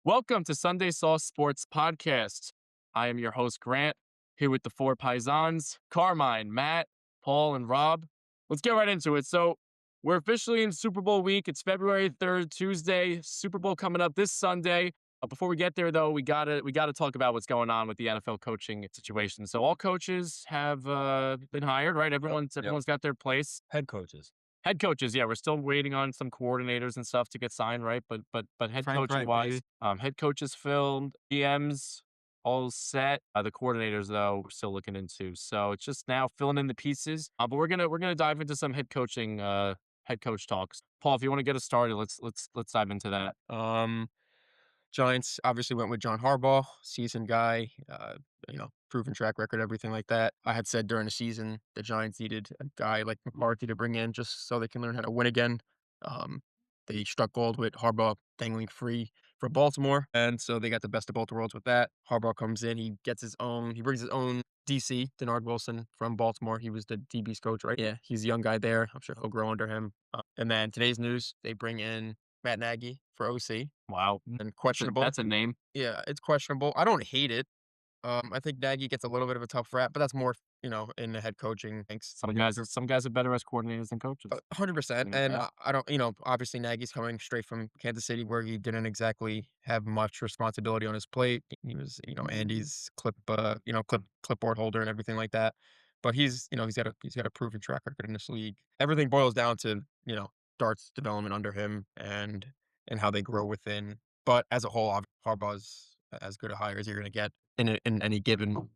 Welcome to Sunday Sauce Sports Podcast. I am your host, Grant, here with the four Paisans, Carmine, Matt, Paul, and Rob. Let's get right into it. So, we're officially in Super Bowl week. It's February 3rd, Tuesday. Super Bowl coming up this Sunday. Before we get there, though, we gotta talk about what's going on with the NFL coaching situation. So, all coaches have been hired, right? Everyone's got their place. Head coaches. Head coaches, yeah, we're still waiting on some coordinators and stuff to get signed, right? But head Frank coaching Reich, wise, baby. head coaches filled, GMs all set. The coordinators though, we're still looking into. So it's just now filling in the pieces. But we're gonna dive into some head coach talks. Paul, if you want to get us started, let's dive into that. Giants obviously went with John Harbaugh, seasoned guy, proven track record, everything like that. I had said during the season the Giants needed a guy like McCarthy to bring in just so they can learn how to win again. Um, they struck gold with Harbaugh dangling free for Baltimore, and so they got the best of both worlds with that. Harbaugh comes in, he brings his own DC, Denard Wilson from Baltimore. He was the DB's coach, right? Yeah, he's a young guy there. I'm sure he'll grow under him. And then today's news, they bring in Matt Nagy for OC. Wow, And questionable. that's a name. Yeah, it's questionable. I don't hate it. I think Nagy gets a little bit of a tough rap, but that's more, in the head coaching thanks. Some guys are better as coordinators than coaches. 100%. And I don't, obviously Nagy's coming straight from Kansas City where he didn't exactly have much responsibility on his plate. He was, Andy's clipboard holder and everything like that. But he's got a proven track record in this league. Everything boils down to, Dart's development under him and how they grow within. But as a whole, Harbaugh's as good a hire as you're going to get in any given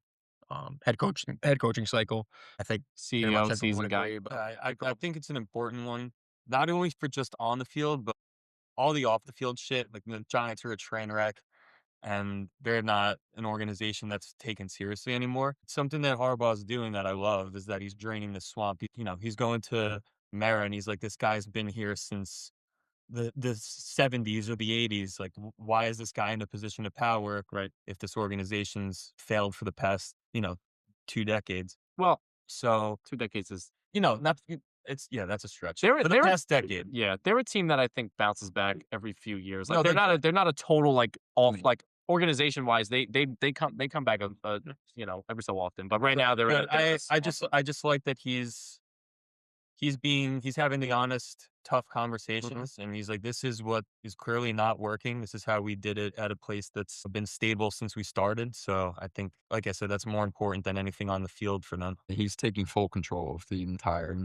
head coaching cycle. I think pretty much CEO, everyone season would guy. agree, but I think it's an important one, not only for just on the field, but all the off the field shit. Like the Giants are a train wreck, and they're not an organization that's taken seriously anymore. Something that Harbaugh's doing that I love is that he's draining the swamp. He's going to Mara and he's like, this guy's been here since the 70s or the 80s. Like, why is this guy in a position of power? Right. If this organization's failed for the past, 2 decades. Well, So, 2 decades is not that's a stretch. They're- For the they're- past decade. yeah, they're a team that I think bounces back every few years. Like No, they're not a total like off Mm. like organization wise. They come back every so often. But right now they're in But a I just like that he's having the honest, tough conversations, and he's like, this is what is clearly not working. This is how we did it at a place that's been stable since we started. So I think, like I said, that's more important than anything on the field for them. He's taking full control of the entire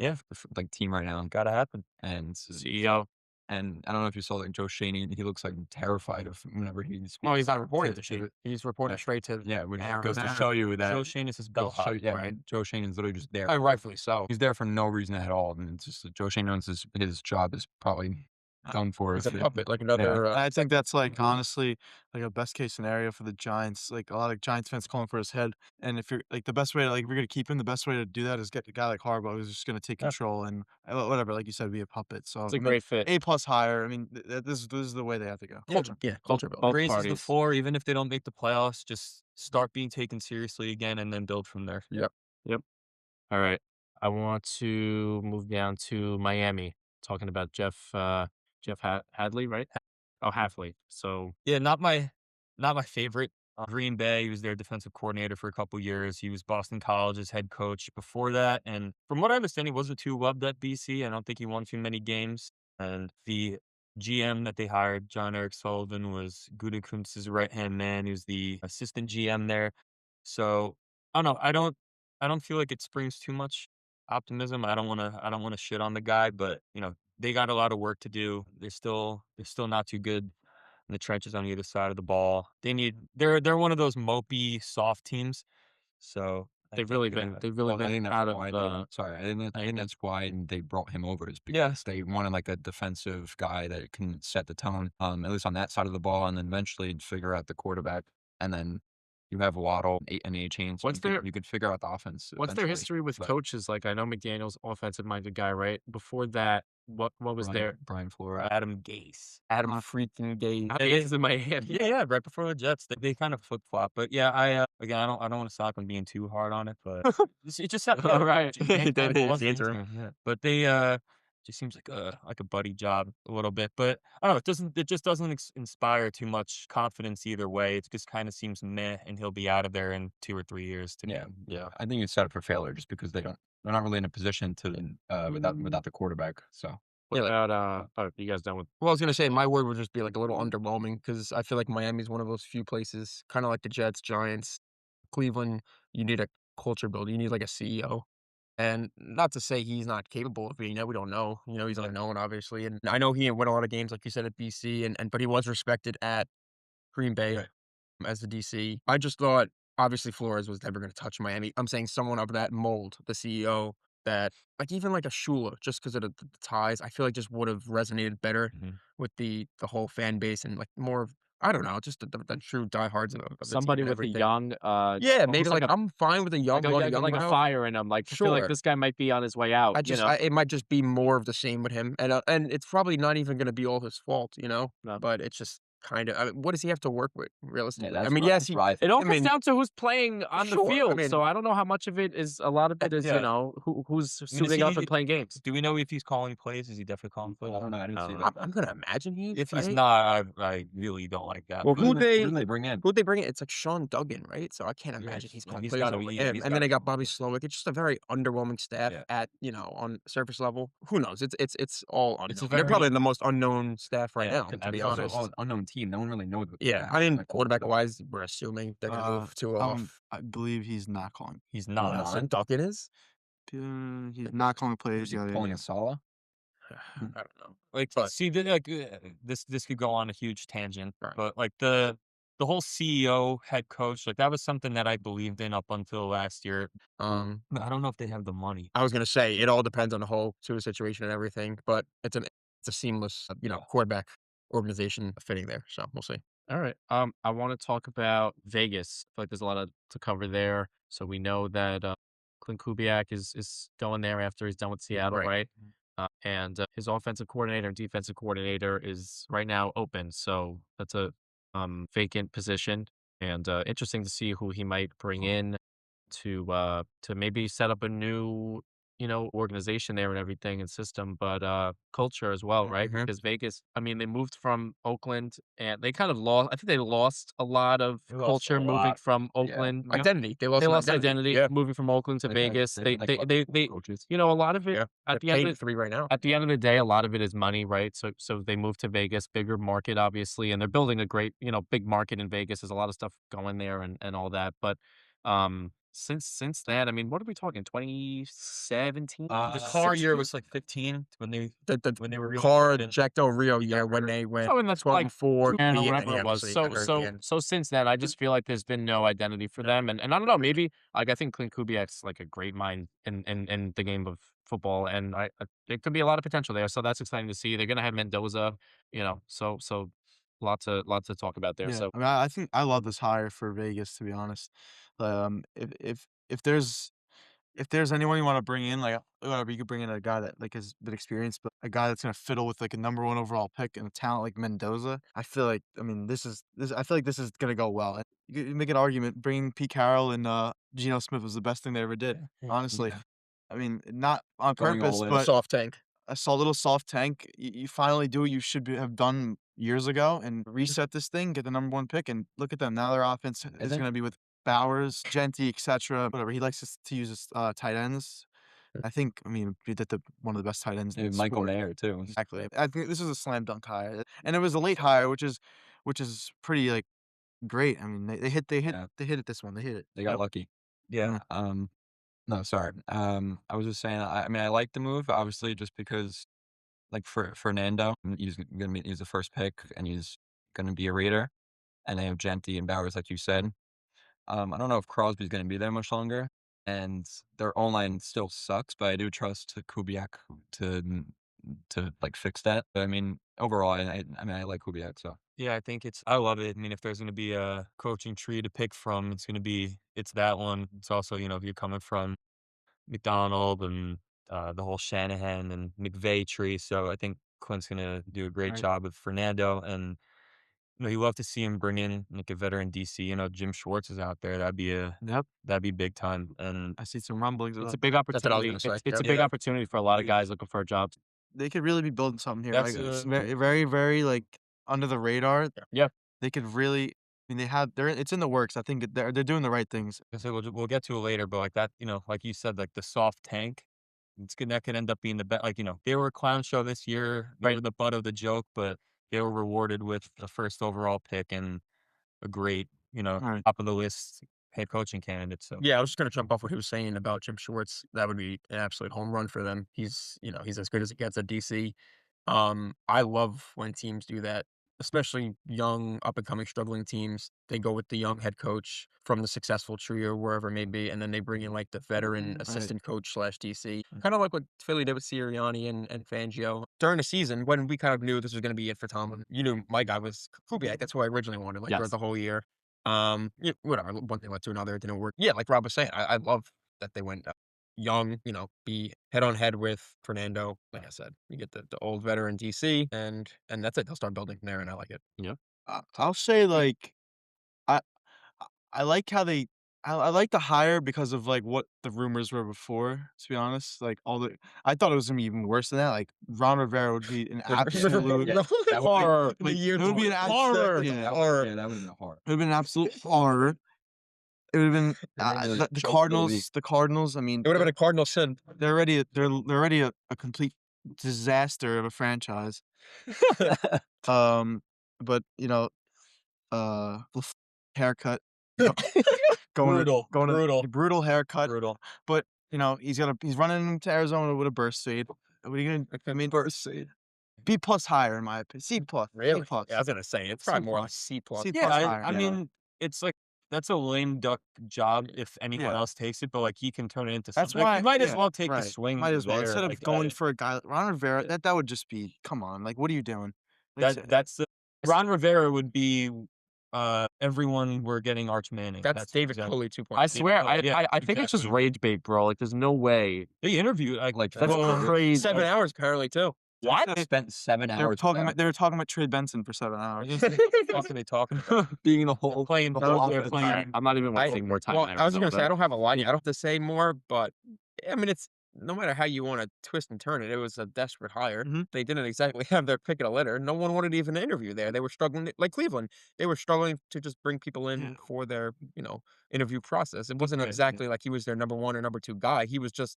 Yeah. team right now. Gotta happen. And CEO. and I don't know if you saw like Joe Shaney, he looks like terrified of whenever he's well, he's not reporting to- to shit. to- He's reporting straight to yeah, which Aaron goes to Donald. show you that Joe Shane is his goes to show bellhop. you- yeah, right? Joe Shane is literally just there. And rightfully so. He's there for no reason at all. And it's just that Joe Shane knows his job is probably done for. He's a if- puppet, like another. I think that's like honestly like a best case scenario for the Giants. Like a lot of Giants fans calling for his head. And if you're like the best way to like if you're gonna keep him, the best way to do that is get a guy like Harbaugh who's just gonna take Yeah. control and whatever, like you said, be a puppet. So It's a I mean, great fit. A+ hire. I mean, this is the way they have to go. culture. Yeah, culture building. Both Raises the parties. floor, even if they don't make the playoffs, just start being taken seriously again and then build from there. All right. I want to move down to Miami. Talking about Jeff Hadley, right? Oh, Halfley. So Yeah, not my favorite. Green Bay, he was their defensive coordinator for a couple years. He was Boston College's head coach before that. And from what I understand, he wasn't too loved at BC. I don't think he won too many games. And the GM that they hired, John Eric Sullivan, was Gutekunst's right-hand man. He was the assistant GM there. So I don't know. I don't feel like it springs too much optimism. I don't want to shit on the guy, but they got a lot of work to do. They're still not too good in the trenches on either side of the ball. They're one of those mopey, soft teams. So they've really been I think that's out of why I think that's why they brought him over is Yeah. because they wanted like a defensive guy that can set the tone, at least on that side of the ball, and then eventually figure out the quarterback, and then you have Waddle and A Chains. You could figure out the offense. What's their eventually, history with but coaches? Like I know McDaniel's offensive minded guy, right? Before that, what was their Brian Flores. Adam Gase, Adam freaking Gase. It's in Miami. Yeah, right before the Jets, they kind of flip flop. But yeah, I don't want to stop on being too hard on it, but it just All right. But they Just seems like a buddy job a little bit, but I don't know. It just doesn't inspire too much confidence either way. It just kind of seems meh, and he'll be out of there in 2 or 3 years to me. Yeah, yeah. I think it's set up for failure just because they're not really in a position to without the quarterback. So What Yeah, like, about you guys done with? well, I was gonna say my word would just be like a little underwhelming because I feel like Miami's one of those few places, kind of like the Jets, Giants, Cleveland. You need a culture builder. You need like a CEO. And not to say he's not capable of being that, we don't know. He's unknown, obviously. And I know he didn't win a lot of games, like you said, at BC, and but he was respected at Green Bay. Right. As the DC. I just thought obviously Flores was never going to touch Miami. I'm saying someone of that mold, the CEO, that like even like a Shula, just because of the ties, I feel like just would have resonated better Mhm. with the whole fan base and like more of I don't know, just the true diehards of the team Somebody and with a everything. young, Yeah, maybe almost like I'm fine with a young going a young like a route. fire in him. Like I feel like Sure. this guy might be on his way out. It might just be more of the same with him, and it's probably not even going to be all his fault. No. But it's just kind of. I mean, what does he have to work with yeah, realistically? I mean, yes, that's what I It think. all I comes mean, down to who's playing on the sure. I field. mean, So I don't know how much of it is. A lot of it is, Yeah. who's I mean, suiting up and playing games. do we know if he's calling plays? Is he definitely calling plays? I don't know. I didn't I see don't that. I'm gonna imagine If he's right? not, I really don't like that. Well, Who did they bring in? who'd they bring in? It's like Sean Duggan, right? So I can't Yeah, imagine he's yeah, calling he's plays gotta over be- him. he's And then gotta they be got calling Bobby plays. Slowick. It's just a very underwhelming staff Yeah. at on surface level. Who knows? It's all It's a unknown. They're very- probably the most unknown staff right Yeah, now, could to be It's also honest. all an unknown team. No one really knows what Yeah, I mean, like, quarterback wise, we're assuming they're gonna move two off. I believe he's not calling. He's Oh, not. So Duggan is. He's not calling plays. is he Yada, pulling yada. a Sala? I don't know. Like, But see, this could go on a huge tangent, Right. but like the whole CEO, head coach, like that was something that I believed in up until last year. But I don't know if they have the money. I was gonna say it all depends on the whole Tua situation and everything, but it's a seamless, Yeah. quarterback organization fitting there. So we'll see. All right. I want to talk about Vegas. I feel like there's a lot to cover there. So we know that Clint Kubiak is going there after he's done with Seattle, Right. right? And his offensive coordinator and defensive coordinator is right now open. So that's a vacant position, and interesting to see who he might bring in to maybe set up a new organization there and everything and system, but culture as well, right? Mhm. Because Vegas, I mean, they moved from Oakland and they kind of lost. I think they lost a lot of They lost culture a moving lot. from Yeah. Oakland. Identity. They They lost an lost identity Yeah. moving from Oakland to Vegas. They had, like, They coaches. a lot of it Yeah. They're at the end paying of 3 right now. at the end of the day, a lot of it is money, right? So they moved to Vegas, bigger market, obviously, and they're building a great, big market in Vegas. There's a lot of stuff going there and all that. But since then, I mean, what are we talking? 2017? The car year was like 15 The when they were really Car good. Jacto Rio, yeah, when they went So in that's 12 like and 4, 10 or yeah, whatever yeah, it was. obviously So hurt at the so end. so since then, I just feel like there's been no identity for them, and I don't know, maybe like I think Clint Kubiak's like a great mind in the game of football, and there could be a lot of potential there. So that's exciting to see. They're gonna have Mendoza, so lots to talk about there. Yeah, So I mean, I think I love this hire for Vegas, to be honest. If there's anyone you want to bring in, like whatever, you could bring in a guy that like has been experienced, but a guy that's gonna fiddle with like a number one overall pick and a talent like Mendoza. I feel like, I mean, this. I feel like this is gonna go well. And you could make an argument bringing Pete Carroll and Geno Smith was the best thing they ever did. Honestly, Yeah. I mean, not on Going all purpose, in. but Soft tank. a little soft tank. You finally do what you should have done years ago and reset this thing, get the number one pick, and look at them now. Their offense is then- going to be with Bowers, Genty, etc. Whatever he likes to use his tight ends. I think. I mean, we did one of the best tight ends. In the Michael sport. Mayer too. Exactly. I think this is a slam dunk hire, and it was a late hire, which is pretty like great. I mean, Yeah. they hit it. This one, they hit it. They got lucky. Yeah. No, sorry. I was just saying. I mean, I like the move, obviously, just because, like, for Fernando, he's the first pick, and he's gonna be a Raider, and they have Genty and Bowers, like you said. I don't know if Crosby's gonna be there much longer, and their O-line still sucks, but I do trust Kubiak to like fix that. But I mean, overall, I mean, I like Kubiak, so Yeah, I love it. I mean, if there's gonna be a coaching tree to pick from, it's that one. It's also, if you're coming from McDonald and the whole Shanahan and McVay tree. So I think Clint's gonna do a great Right. job with Fernando, and you love to see him bring in like a veteran DC. Jim Schwartz is out there. Yep. That'd be big time. And I see some rumblings. it's About a big That's what I was opportunity. gonna say. It's a Yep. big opportunity for a lot of guys looking for a job. they could really be building something here. That's Like it's very, very, very like under the radar. Yeah. They could really. I mean, it's in the works. I think they're doing the right things. I said we'll get to it later, but like that, like you said, like the soft tank, that could end up being the best. Like they were a clown show this year, they were the butt of the joke, but they were rewarded with the first overall pick and a great, All right. top of the list head coaching candidate. So Yeah, I was just gonna jump off what he was saying about Jim Schwartz. That would be an absolute home run for them. He's as good as it gets at DC. I love when teams do that, especially young, up and coming, struggling teams. They go with the young head coach from the successful tree or wherever it may be, and then they bring in like the veteran assistant coach slash DC. Kind of like what Philly did with Sirianni and Fangio during the season when we kind of knew this was going to be it for Tomlin. You knew my guy was Kubiak. That's who I originally wanted, like throughout Yes. the whole year. Whatever. One thing led to another. It didn't work. Yeah, like Rob was saying, I love that they went young, be head on head with Fernando. Like I said, you get the old veteran DC, and that's it. They'll start building from there, and I like it. Yeah. I'll say like I I like how I like the hire because of like what the rumors were before. To be honest, like I thought it was gonna be even worse than that. Like Ron Rivera would be an absolute Horror. like, it would be an horror. yeah, Horror. Yeah, that would have been hard. it would have been an absolute horror. It would have been really the choked the Cardinals. league. The Cardinals. I mean, It would have been a Cardinal sin. they're already a complete disaster of a franchise. Um, but haircut, go- Brutal. brutal haircut. brutal. But he's running into Arizona with a burst fade. What are you gonna? I mean, burst fade. B plus higher in my opinion. C plus. Really? C plus. Yeah, I was gonna say it's C probably more like plus. C plus. C Yeah, plus higher. I mean, it's like that's a lame duck job if anyone Yeah. else takes it, but like he can turn it into That's something. Like, why you might as yeah, well take a right. swing. Might as well there, instead of like, going for a guy like Ron Rivera. That would just be come on. Like, what are you doing? Like, that's the Ron Rivera would be everyone we're getting Arch Manning. That's David exactly. Culley 2.0. I swear, yeah, I think it's just exactly. rage bait, bro. Like, there's no way. They interviewed Like, that. that's Well, crazy. 7 hours apparently too. What? Spent 7 They were hours. talking. They were talking about Trey Benson for 7 hours. What are they talking about? being the whole Playing the the whole whole offense. playing. Alright, I'm not even wasting more time. Well, in I was gonna say I Arizona. don't have a line yet. I don't have to say more, but I mean, it's no matter how you want to twist and turn it, it was a desperate hire. Mhm. They didn't exactly have their pick of the litter. No one wanted even an interview there. They were struggling, like Cleveland. They were struggling to just bring people in Yeah. for their, interview process. It wasn't Right, exactly like he was their number one or number two guy. He was just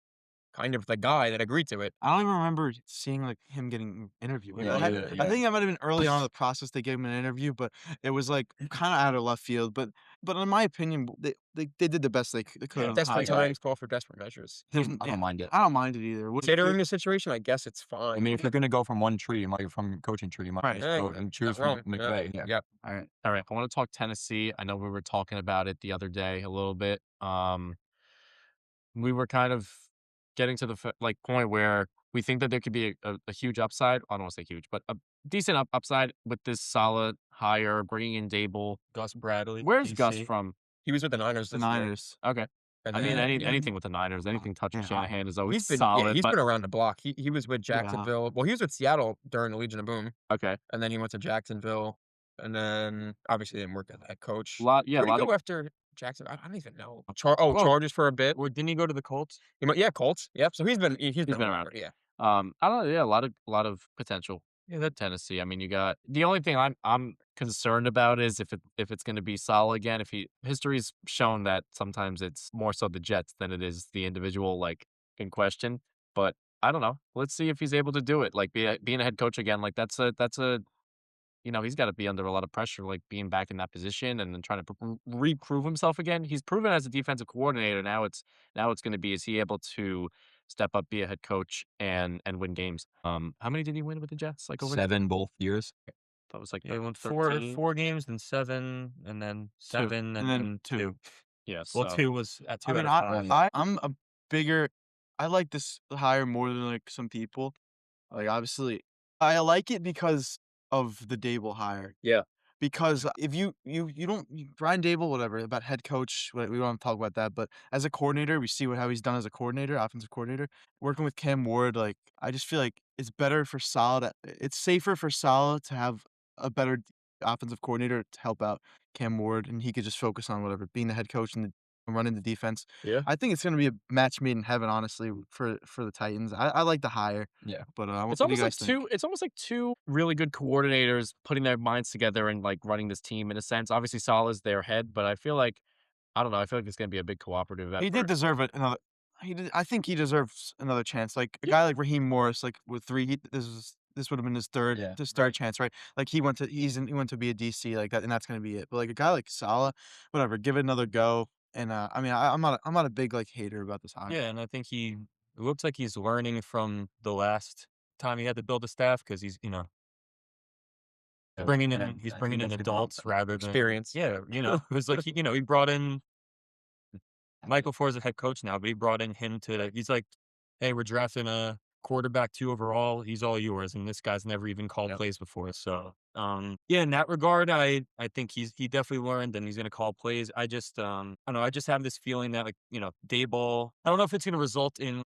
kind of the guy that agreed to it. I don't even remember seeing like him getting interviewed. Yeah, I yeah. think that might have been early on in the process they gave him an interview, but it was like kind of out of left field. But in my opinion, they did the best they could. Desperate times call for desperate measures. I don't mind it. I don't mind it either. Considering the situation, I guess it's fine. I mean, if you're gonna go from one tree, from coaching tree, you might Right. just go and choose Not wrong. from McVay. Yeah. Yep. All right. All right, I want to talk Tennessee. I know we were talking about it the other day a little bit. We were kind of getting to the point where we think that there could be a huge upside. I don't want to say huge, but a decent upside with this solid hire, bringing in Dable. Gus Bradley. Where's Gus DC. from? He was with the Niners. The this year. Niners. Okay, And I mean then- anything with the Niners, anything touching yeah. Shanahan is always He's been solid. he's but, been around the block. He was with Jacksonville. Well, he was with Seattle during the Legion of Boom, okay, and then he went to Jacksonville, and then obviously didn't work as head coach. a lot Where'd he of go after Jacksonville? I don't even know. Whoa. Chargers for a bit. Or didn't he go to the Colts? Yeah, Colts. Yep. So he's been been around. Yeah. I don't know. Yeah, a lot of potential. Yeah, that Tennessee. I mean, you got the only thing I'm concerned about is if it's going to be solid again. History's shown that sometimes it's more so the Jets than it is the individual like in question. But I don't know. Let's see if he's able to do it. Like being a head coach again. Like that's a he's got to be under a lot of pressure, like being back in that position and then trying to reprove himself again. He's proven as a defensive coordinator. Now it's going to be, is he able to step up, be a head coach, and win games? How many did he win with the Jets? Like over 7 both years. that was like Yeah, he won 13. four games, then 7, and then 7, and then 2. Yeah, Well, so- 2 was at 2 I mean, at a time. I'm a bigger. I like this hire more than like some people. Like obviously, I like it because of the Dable hire. Yeah. Because if you don't Brian Dable, whatever about head coach, we don't want to talk about that. But as a coordinator, we see how he's done as a coordinator, offensive coordinator. Working with Cam Ward, like I just feel like it's better for Saleh. It's safer for Saleh to have a better offensive coordinator to help out Cam Ward, and he could just focus on whatever being the head coach and running the defense. Yeah. I think it's gonna be a match made in heaven, honestly, for the Titans. I like the hire, Yeah. but It's what do you almost like guys think? two really good coordinators putting their minds together and like running this team in a sense. Obviously, Salah's their head, but I feel like I don't know. I feel like it's gonna be a big cooperative He did effort. deserve it another he did I think he deserves another chance, like, a Yeah. guy like Raheem Morris, like, with 3 this would have been Yeah. his 3rd chance, right? Like, he went to be a DC, like, that and that's gonna be it, but, like, a guy like Salah, whatever, give it another go, and, I mean, I'm not a big, like, hater about this hire. Yeah, and I think it looks like he's learning from the last time he had to build a staff because he's I bringing think in that's gonna adults rather than Experience. yeah, it was like he brought in Michael Ford's a head coach now, but he brought in him to he's like, "Hey, we're drafting a quarterback 2 overall. He's all yours." And this guy's never even called Yep. plays before. So, yeah, in that regard, I think he definitely learned and he's gonna call plays. I just I don't know, I just have this feeling that Daboll, I don't know if it's gonna result in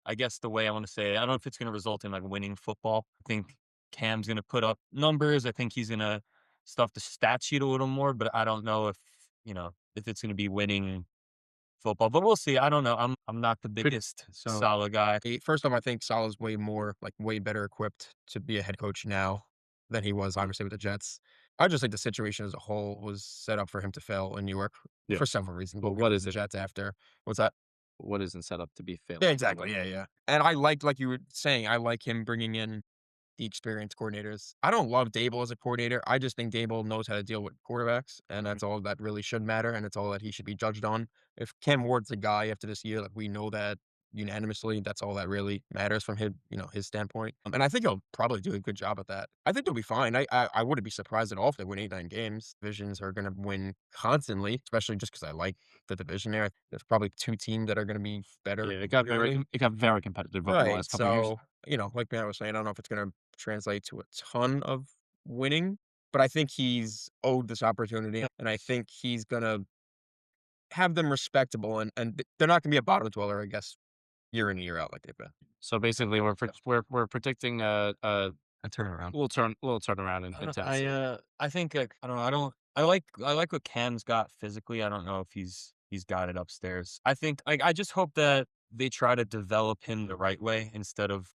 I guess the way I want to say it, I don't know if it's gonna result in like winning football. I think Cam's gonna put up numbers. I think he's gonna stuff the stat sheet a little more, but I don't know if it's gonna be winning football, but we'll see. I don't know. I'm not the Could biggest so Salah guy. First off, I think Salah's way better equipped to be a head coach now than he was obviously with the Jets. I just think the situation as a whole was set up for him to fail in New York Yeah. for several reasons. But We'll get what to is the it? Jets after. What's that? What isn't set up to be failed? Yeah, exactly. Yeah, yeah. And like you were saying, I like him bringing in the experienced coordinators. I don't love Dable as a coordinator. I just think Dable knows how to deal with quarterbacks, and that's all that really should matter, and it's all that he should be judged on. If Cam Ward's the guy after this year, like we know that unanimously, that's all that really matters from his standpoint. And I think he'll probably do a good job at that. I think they'll be fine. I wouldn't be surprised at all if they win 8, 9 games. Divisions are going to win constantly, especially just because I like the division there. There's probably 2 teams that are going to be better. Yeah, yearly. it got very competitive over the Right. last couple of years. So, like Matt was saying, I don't know if it's going to translate to a ton of winning, but I think he's owed this opportunity, and I think he's going to have them respectable, and they're not going to be a bottom dweller, I guess, year in and year out like they've been. So basically, we're predicting a A turnaround. little turnaround in Tennessee. I think like, I don't know. I like what Cam's got physically. I don't know if he's got it upstairs. I think I just hope that they try to develop him the right way instead of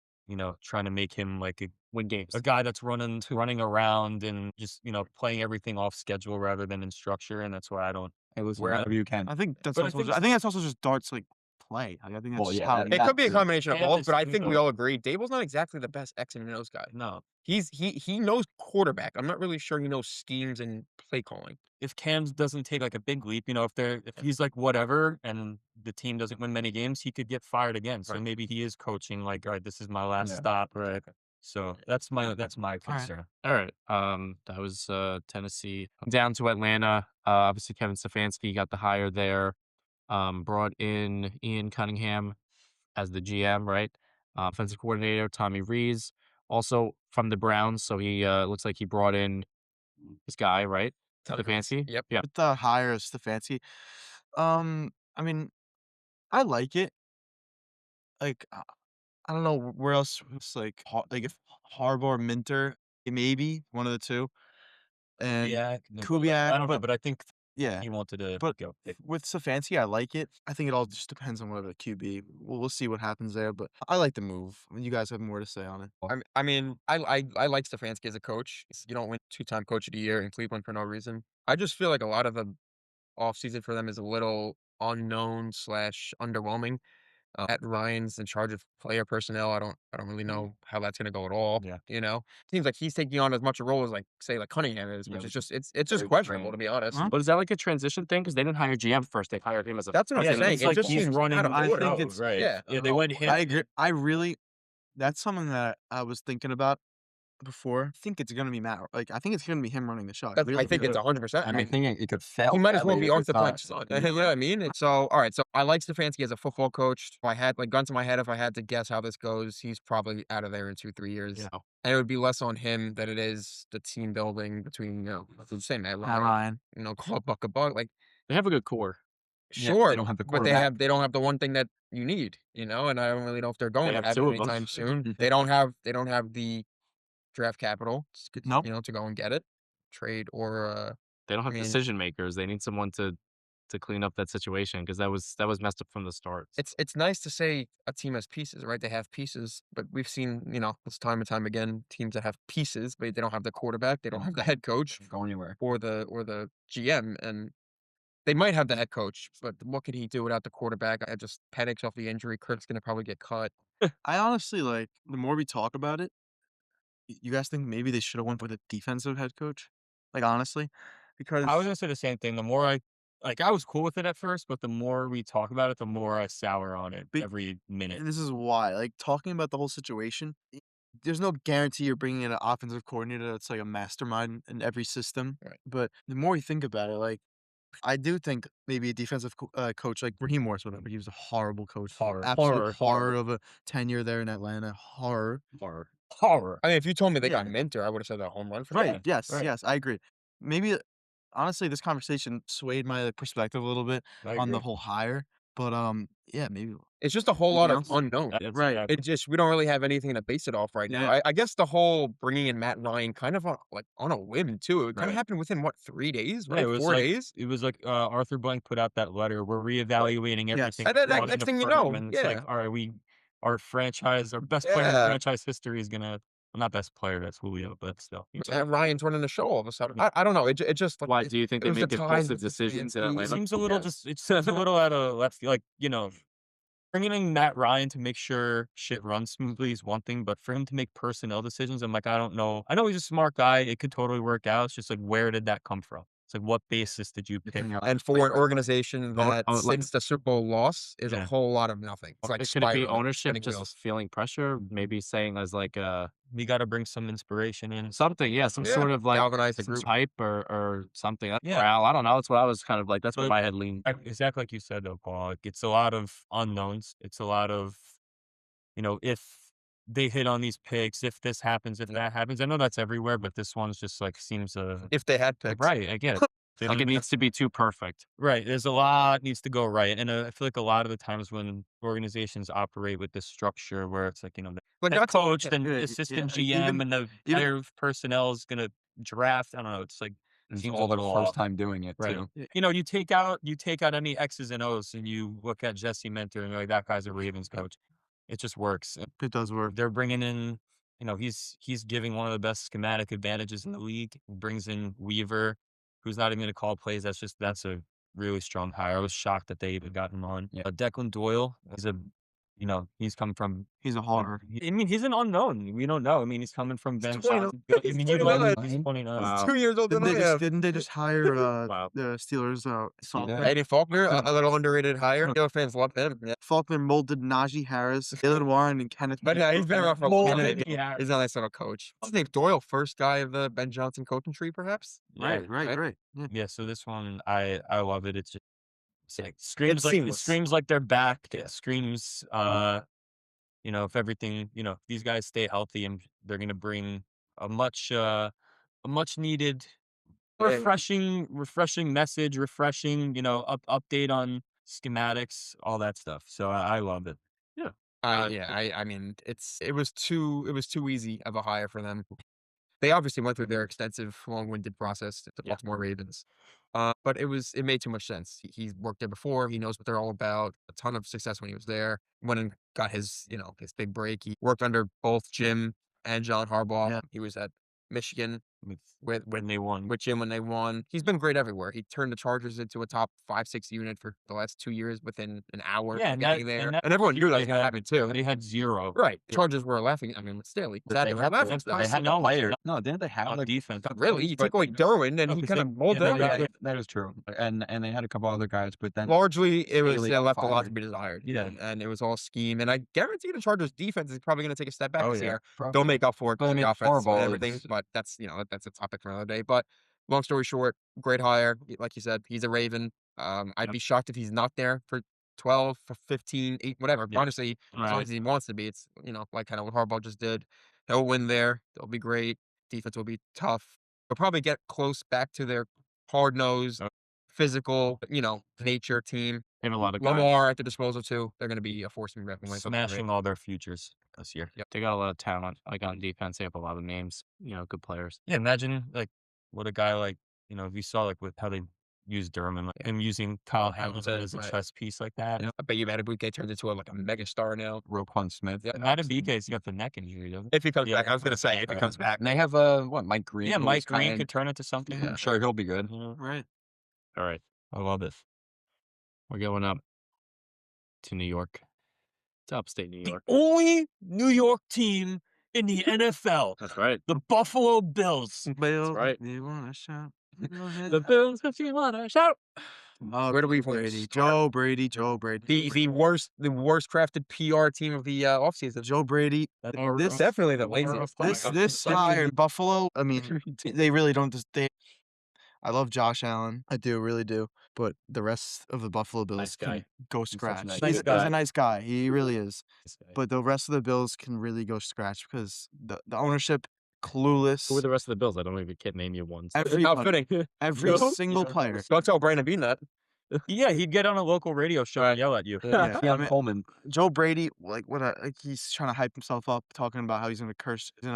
trying to make him like Win games. a guy that's running around and just playing everything off schedule rather than in structure. And that's why I don't. Hey, listen, Where whatever you can. I think that's But I also think I think that's also just Dart's, like, play. Like, I think that's Well, just yeah, how that- he It could be a too. combination of Cam both, is, but I think we all agree Dable's not exactly the best X and O's guy. no. He knows quarterback. I'm not really sure he knows schemes and play calling. If Cam doesn't take like a big leap, if he's like whatever and the team doesn't win many games, he could get fired again. So Right. maybe he is coaching like, all right, this is my last Yeah. stop. Right. So that's my right. concern. All right. That was Tennessee. Down to Atlanta. Obviously Kevin Stefanski got the hire there. Brought in Ian Cunningham as the GM, right? Offensive coordinator Tommy Rees, also from the Browns. So he looks like he brought in this guy, right? Tommy Rees. Stefanski. Yep. Yeah. With the hire of Stefanski, I mean, I like it. Like, I don't know where else it's like, like if Harbaugh, Minter, maybe one of the 2, and Yeah, Kubiak, I don't know, but but I think yeah. he wanted to But go. with Stefanski, I like it. I think it all just depends on whatever the QB. We'll see what happens there, but I like the move. You guys have more to say on it. I like Stefanski as a coach. You don't win 2-time coach of the year in Cleveland for no reason. I just feel like a lot of the offseason for them is a little unknown slash underwhelming. Matt Ryan's in charge of player personnel. I don't really know how that's gonna go at all. Yeah. Seems like he's taking on as much a role as like say like Cunningham is, Yeah, which is which just it's just very questionable strange. to be honest. Huh? But is that like a transition thing? Because they didn't hire GM first; they hired him as a. That's what I'm Yeah, saying. it's It like just he's seems running. out of I order. think it's right. Yeah. Yeah, they went him. I agree. That's something that I was thinking about before. I think it's gonna be Matt. Like, I think it's gonna be him running the show. I really think do. it's 100%. I And I mean, think it could fail. he might as well badly be if Arthur it's not. Blank's son. You know what I mean? So, all right. So I like Stefanski as a football coach. If I had like gun to my head, if I had to guess how this goes, he's probably out of there in 2, 3 years. Yeah. And it would be less on him than it is the team building between, the same Matt Matt Ryan, Ryan. call Buck a buck. Like, They have a good core. Yeah, sure, they don't have the but quarterback. they don't have the one thing that you need, and I don't really know if they're going to have have it 2 of them. anytime soon. They don't have the draft capital, Nope. to go and get it, trade or They don't have I mean, decision makers. They need someone to to clean up that situation because that was messed up from the start. It's nice to say a team has pieces, right? They have pieces, but we've seen, this time and time again, teams that have pieces, but they don't have the quarterback, they don't have the head coach Go anywhere. or the GM, and they might have the head coach, but what can he do without the quarterback? I just panics off the injury. Kirk's gonna probably get cut. I honestly like the more we talk about it, you guys think maybe they should have went with a defensive head coach? Like honestly, I was because gonna say the same thing. The more I was cool with it at first, but the more we talk about it, the more I sour on it Be- every minute. and this is why, like talking about the whole situation, there's no guarantee you're bringing in an offensive coordinator that's like a mastermind in every system. Right. But the more you think about it, like I do think maybe a defensive coach like Raheem Morris, whatever. He was a horrible coach, absolute horror of a tenure there in Atlanta. Horror. Horror. I mean, if you told me they got Yeah. Minter, I would have said a home run for Right. them. Yes. right. Yes. I agree. Maybe honestly, this conversation swayed my like, perspective a little bit I on the agree. whole hire. But yeah, maybe It's just a whole lot anything of else? unknown. Right. It just we don't really have anything to base it off right now. Yeah. I guess the whole bringing in Matt Ryan kind of on a whim too. It kind of Right. happened within what 3 days, Yeah, right? 4 days. it was like Arthur Blank put out that letter. We're reevaluating Yes. everything. And then across next the thing you know, firm, and it's like, yeah, all right, our franchise, our best player in yeah, franchise history is gonna, well, not best player, that's Julio, but still. Matt Ryan's running the show all of a sudden. I don't know. It just Why do you think it they was the make ties impulsive with the decisions in Stefanski. It Atlanta? seems a little Yes. it's a little out of left field. Like, bringing in Matt Ryan to make sure shit runs smoothly is one thing, but for him to make personnel decisions, I'm like, I don't know. I know he's a smart guy. It could totally work out. It's just like, where did that come from? It's like, what basis did you pick? Depending on And for an organization that like, since the Super Bowl loss is a Yeah. whole lot of nothing. It's like could it be spiraling, ownership spinning just wheels. feeling pressure? Maybe saying as like We got to bring some inspiration in. something, yeah, some Yeah. sort of like Galvanize the some group. hype or something. Yeah. Morale. I don't know. That's what I was kind of like. That's where But my head leaned. Exactly like you said, though, Paul. Like, it's a lot of unknowns. It's a lot of, if they hit on these picks, if this happens, if that happens. I know that's everywhere, but this one's just like seems If they had picks. right. I get it. They Like don't it needs to be too perfect. Right. There's a lot needs to go right. And I feel like a lot of the times when organizations operate with this structure where it's like, But the not to- coach, then yeah, assistant yeah, GM, and the even player personnel is going to draft. I don't know. It's like, it's seems a all their little first off. time doing it Right. too. You take out any X's and O's and you look at Jesse Mentor and you're like, that guy's a Ravens coach. It just works. it does work. They're bringing in, he's giving one of the best schematic advantages in the league. He brings in Weaver, who's not even going to call plays. That's a really strong hire. I was shocked that they even got him on. Yeah. Declan Doyle he's come from. He's a horror. I mean, he's an unknown. We don't know. I mean, he's coming from Ben 20 Johnson. I he's mean, 29. he's 29. Wow. 2 years older than I am. Didn't they just hire Wow. the Steelers software? Eddie Faulkner, a little underrated hire. Steelers fans love him. Yeah. Faulkner molded Najee Harris, Jalen Warren, and Kenneth. But yeah, he's been around for a Molded. long time. Yeah. He's a nice little coach. What's his name? Doyle, first guy of the Ben Johnson coaching tree, perhaps? Right. Yeah. Yeah, so this one, I love it. It's like screams It's seamless. it screams like they're back. It screams, if everything, these guys stay healthy, and they're gonna bring a much needed, refreshing message, refreshing, update on schematics, all that stuff. So I love it. Yeah. I mean, it was too easy of a hire for them. They obviously went through their extensive, long-winded process to the Yeah. Baltimore Ravens. But it made too much sense. He's worked there before. He knows what they're all about. A ton of success when he was there. Went and got his big break. He worked under both Jim and John Harbaugh. Yeah. He was at Michigan When they won. with Jim when they won. He's been great everywhere. He turned the Chargers into a top 5-6 unit for the last 2 years within an hour Yeah, of and getting that- there. and that- And everyone knew that was they going to had- happen too. They had zero. Right. Chargers were laughing. I mean, with Staley. They had no player No, didn't they have on like defense. Not really. You But- take away Derwin, and No, he 'cause kind they- of molded yeah, everything. that is true. And they had a couple other guys, but then Largely, it was Staley they got left a lot to fired. be desired. Yeah. And it was all scheme. And I guarantee the Chargers defense is probably going to take a step back Oh, this yeah. year. Probably. Don't make up for it But I with the mean, offense and Harbaugh everything. is- But that's that's a topic for another day. But long story short, great hire. Like you said, he's a Raven. I'd be shocked if he's not there for 12, for 15, 8, whatever. Yeah. Honestly, as long as he wants to be, it's like kind of what Harbaugh just did. He'll win there. They'll be great. Defense will be tough. They'll probably get close back to their hard nosed, physical, nature team. They have a lot of guys. Lamar at the disposal too. They're going to be a force to be reckoned with. Smashing all their futures this year. They got a lot of talent. Like on defense, they have a lot of names. Good players. Yeah, imagine like what a guy like, if you saw like with how they use Durham and using Kyle Hamilton as a right. chess piece like that. I bet you Madubuike turned into like a mega star now. Roquan Smith. Yeah, And Madubuike's got the neck injury, doesn't if he comes Yeah, back, I was gonna say if he right. comes back. And they have Mike Green. Yeah, who Mike was kinda Green in- could turn into something. I'm sure he'll be good. Right. All right. I love this. We're going up to New York. It's upstate New The York. only New York team in the NFL, That's right. the Buffalo Bills. Bill, right. you want to shout? Go ahead. The Bills, if you wanna shout. Where do we Brady? Joe Brady. the worst crafted PR team of the offseason. Joe Brady. This definitely the laziest. This hire in Buffalo. I mean, they really don't. I love Josh Allen. I do, really do. But the rest of the Buffalo Bills Nice can guy. go such a scratch. nice He's guy. a nice guy. He really is. This guy. But the rest of the Bills can really go scratch because the ownership clueless. Who are the rest of the Bills? I don't even can't name you one. So. Everybody. How fitting. Every No? single player. Don't tell Brandon Bean that. Yeah, he'd get on a local radio show and yell at you. Yeah, Keon I mean, Coleman. Joe Brady, like he's trying to hype himself up, talking about how he's gonna curse, he's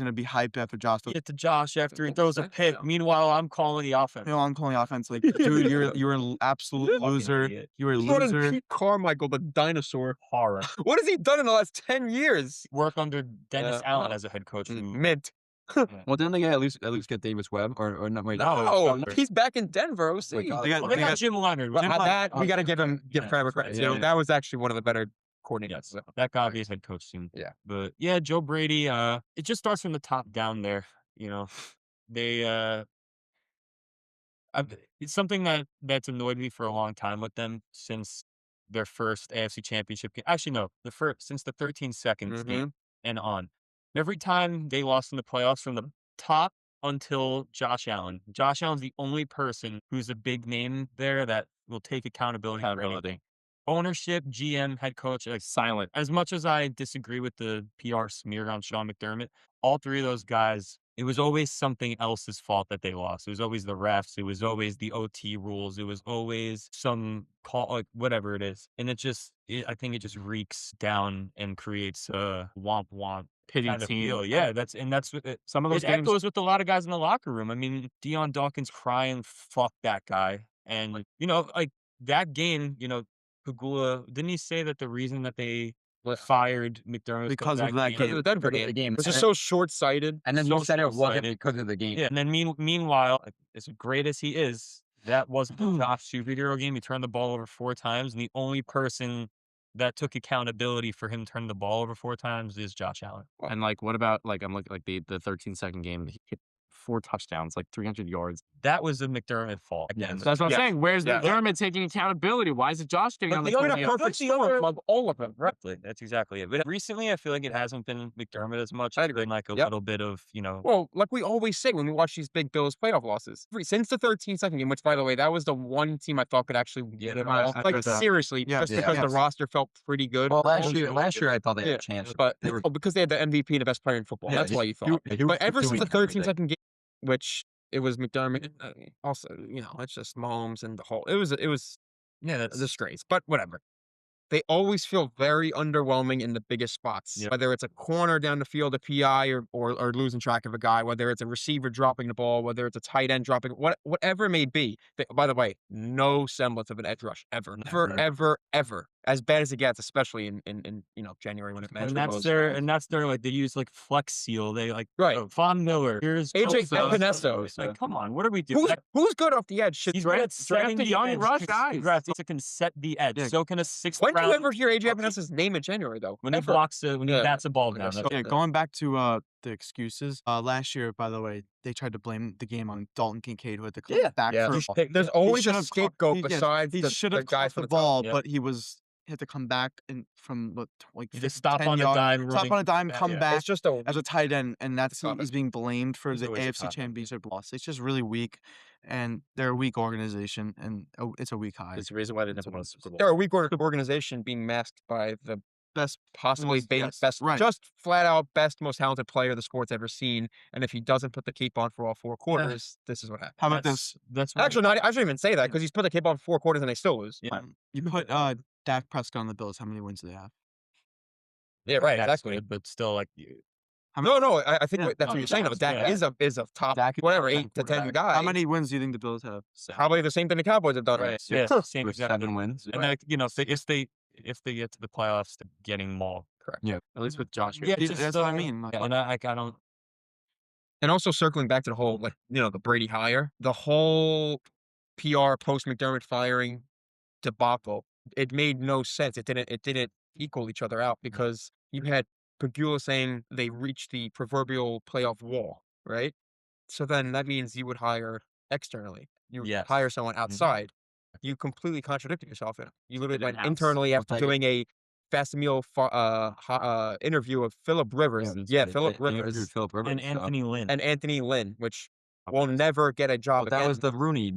gonna be hyped after Josh. Get to Josh after he throws a pick. Meanwhile, I'm calling the offense. You know, I'm calling offense like, dude, you're an absolute loser. idiot. You're a What is loser. Pete Carmichael, the dinosaur? Horror. What has he done in the last 10 years? Work under Dennis Yeah. Allen as a head coach. Who, Mint. Well, didn't they at least get Davis Webb or not? Wait, No. Oh, he's back in Denver. OC. Wait, God. They got- well, they they got got- Jim Leonard. But Jim that we Leonard- got to give him Yeah, credit. that's too. right. That was actually one of the better coordinators. Yes, that got to be his head coach soon. Yeah. But yeah, Joe Brady. It just starts from the top down there. You know, they. It's something that's annoyed me for a long time with them since their first AFC Championship game. Actually, no, since the 13 seconds game and on. Every time they lost in the playoffs from the top until Josh Allen. Josh Allen's the only person who's a big name there that will take accountability. For anything. Ownership, GM, head coach, like silent. As much as I disagree with the PR smear on Sean McDermott, all three of those guys, it was always something else's fault that they lost. It was always the refs. It was always the OT rules. It was always some call, like whatever it is. And I think it just reeks down and creates a womp womp Pity kind of team. feel. Yeah, that's Some of those it games. echoes with a lot of guys in the locker room. I mean, Deion Dawkins crying, fuck that guy. And, like that game, Pagula, didn't he say that the reason that they fired McDermott Because of that The Denver Because of the game. game. It's just so short-sighted. And then so you said it wasn't short-sighted. because of the game. Yeah, and then meanwhile, like, as great as he is, that wasn't a Josh superhero game. He turned the ball over 4 times, and the only person that took accountability for him turning the ball over 4 times is Josh Allen. And like, what about like I'm looking like the 13-second game? He hit 4 touchdowns, like 300 yards. That was a McDermott fault. Yeah, And That's what I'm Yeah. saying. Where's Yeah. McDermott taking accountability? Why is it Josh getting on the They got field? a perfect storm of all of them. Right. Exactly. That's exactly it. But recently, I feel like it hasn't been McDermott as much. I It's agree. been like a Yep. little bit of, Well, like we always say when we watch these big Bills playoff losses, since the 13-second game, which by the way, that was the one team I thought could actually get it all. I Like agree with that. seriously, Yeah. just Yeah. because the Yes. roster felt pretty good. Well, last year I thought they had Yeah, a chance. but They were because they had the MVP and the best player in football. Yeah, That's why you thought. he was But ever since doing the everything. 13-second game, which it was McDermott, also, it's just Mahomes and the whole. It was yeah, a that's disgrace. But whatever. They always feel very underwhelming in the biggest spots. Yep. Whether it's a corner down the field, a PI, or losing track of a guy, whether it's a receiver dropping the ball, whether it's a tight end dropping, whatever it may be. By the way, no semblance of an edge rush ever, ever. As bad as it gets, especially in January when it and matters. that's their like they use like Flex Seal. They like Right. Von Miller. Here's AJ Bosa. Epenesa. It's like, come on, what are we doing? Who's good off the edge? Should He's draft good at setting the the young edge. rush guys. He can set the edge. Yeah. So can a 6th When do round. you ever hear AJ Epenesa's name in January though? When he Ever. blocks when he Yeah. bats a ball down. So- That's- Yeah, going back to the excuses. Last year, by the way, they tried to blame the game on Dalton Kincaid, who had to come back Yeah. for. There's always a should've scapegoat caught- he- yes, besides he the should have guys caught from the the top. ball, Yeah. but he had to come back from like You just stop 10 on a yards, dime. stop running on a dime, back, come yeah. back It's just a as a tight end, and that's Stop it. he's being blamed for He's the always a AFC top end. Championship loss. It's just really weak, and they're a weak organization, and it's a weak hire. There's a reason why they never won a Super Bowl. they're a weak organization being masked by the Best, possibly best, right? just flat out best, most talented player the sport's ever seen. And if he doesn't put the cape on for all 4 quarters, this is what happens. How about this? That's Actually, I shouldn't even say that because he's put the cape on for 4 quarters and they still lose. Yeah. You put Dak Prescott on the Bills. How many wins do they have? Yeah, right. That's Exactly. good, but still, like, No. I think Yeah. that's what you're saying. Though. Dak is a top Dak is whatever a 8 to 10 quarterback. guy. How many wins do you think the Bills have? Probably the same thing the Cowboys have done. Right. Six Yeah. Same with exactly. 7 wins. And then, if they get to the playoffs, they're getting mauled. Correct. Yeah. At least with Josh. Yeah, Yeah, that's what I mean. Like, And I don't. And also circling back to the whole the Brady hire, the whole PR post McDermott firing debacle. It made no sense. It didn't equal each other out because you had Pagula saying they reached the proverbial playoff wall, right? So then that means you would hire externally. You would Yes. hire someone outside. You completely contradicted yourself. You literally went In-house. internally after tell you- doing a facsimile interview of Philip Rivers. Yeah, Philip Rivers Philip Rivers. And Anthony Lynn. and Anthony Lynn, which will never get a job But that was again. the Rooney.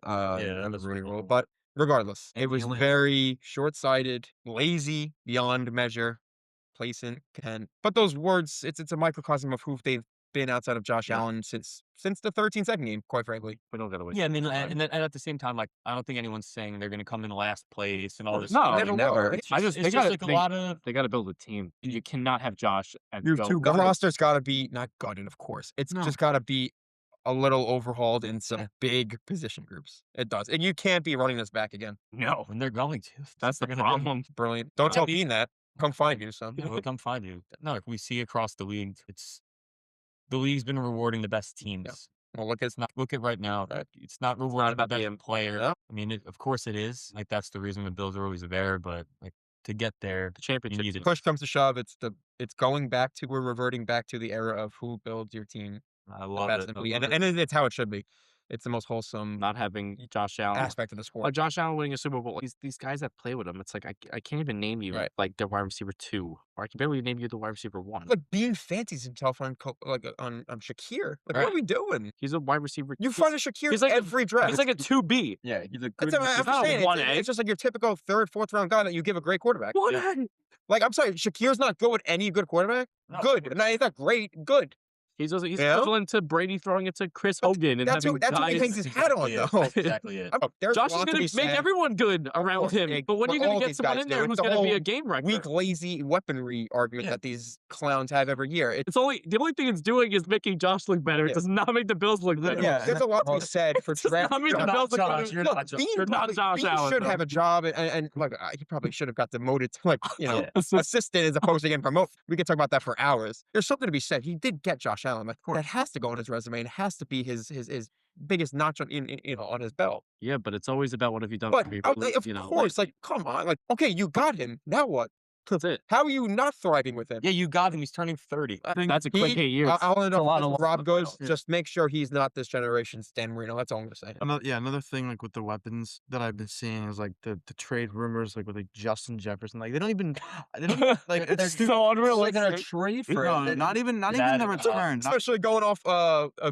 that was Rooney Rooney. rule. But regardless, it Anthony was Lynn. very short-sighted, lazy beyond measure, placent, but those words, it's a microcosm of who they've been outside of Josh Allen since the 13-2 game, quite frankly. We don't gotta wait. Yeah, I mean, and at the same time, like, I don't think anyone's saying they're going to come in last place and all this. No, stuff. never will. never. It's I just It's they just gotta like a they, lot of. they gotta build a team. You cannot have Josh and You have go. two The guys. roster's got to be not gutted, of course. It's No. just got to be a little overhauled in some big position groups. It does, and you can't be running this back again. No, When they're going to. that's the They're gonna do. problem. Brilliant. Don't Yeah, tell we- Dean that. Come find you, son. Yeah, we'll come find you. No, like we see across the league, the league's been rewarding the best teams. Well, look at It's not. Look at right now. It's not rewarding the about best being- player. Yeah. I mean, of course it is. Like that's the reason the Bills are always there. But like to get there, The championship. You need to- push comes to shove. We're reverting back to the era of who builds your team I the love best it. in the league. And it's how it should be. It's the most wholesome not having Josh Allen. aspect of the sport. Josh Allen winning a Super Bowl. These guys that play with him, it's like I can't even name you Right. like the wide receiver 2, or I can barely name you the wide receiver 1. Like being fancies himself on Shakir. Like, what are we doing? He's a wide receiver. You find a Shakir he's like a- every draft. He's like a 2B. Yeah, he's a That's good. what I'm not a saying. 1A. It's just like your typical third, fourth round guy that you give a great quarterback. What? Like, I'm sorry, Shakir's not good with any good quarterback. No, Good. No, he's not great. Good. He's Yeah. equivalent to Brady throwing it to Chris Hogan and That's having what he guys. hangs his hat on, Exactly it. though. Exactly it. There's Josh a is lot to going be to make said. everyone good around course, him. yeah, But when are you all going to get these someone guys in do. there It's who's the going to be a whole game wrecker? Weak, lazy weaponry argument Yeah. that these clowns have every year. The only thing it's doing is making Josh look better. It Yeah. does not make the Bills look better. Yeah. There's a lot to be said for draft. not make the You're not Bills look Josh. better. You're Look, not Josh. Bean You're not probably- Josh Bean Allen, should bro. have a job, and look, he probably should have got demoted to Yeah. assistant as opposed to getting promoted. We could talk about that for hours. There's something to be said. He did get Josh Allen. Like, that has to go on his resume and has to be his biggest notch on his belt. Yeah, but it's always about what have you done But for me. of course, like, come on, like, okay, you got him. Now what? That's it. How are you not thriving with him? Yeah, you got him. He's turning 30. That's a quick 8 years. I'll end a up lot of with Rob goes. Yeah. Just make sure he's not this generation's Dan Marino. That's all I'm gonna say. Another thing like with the weapons that I've been seeing is like the trade rumors like with like Justin Jefferson. Like they don't even like It's it's so They're unrealistic. gonna trade for no, it. not even That- the return. Not- Especially going off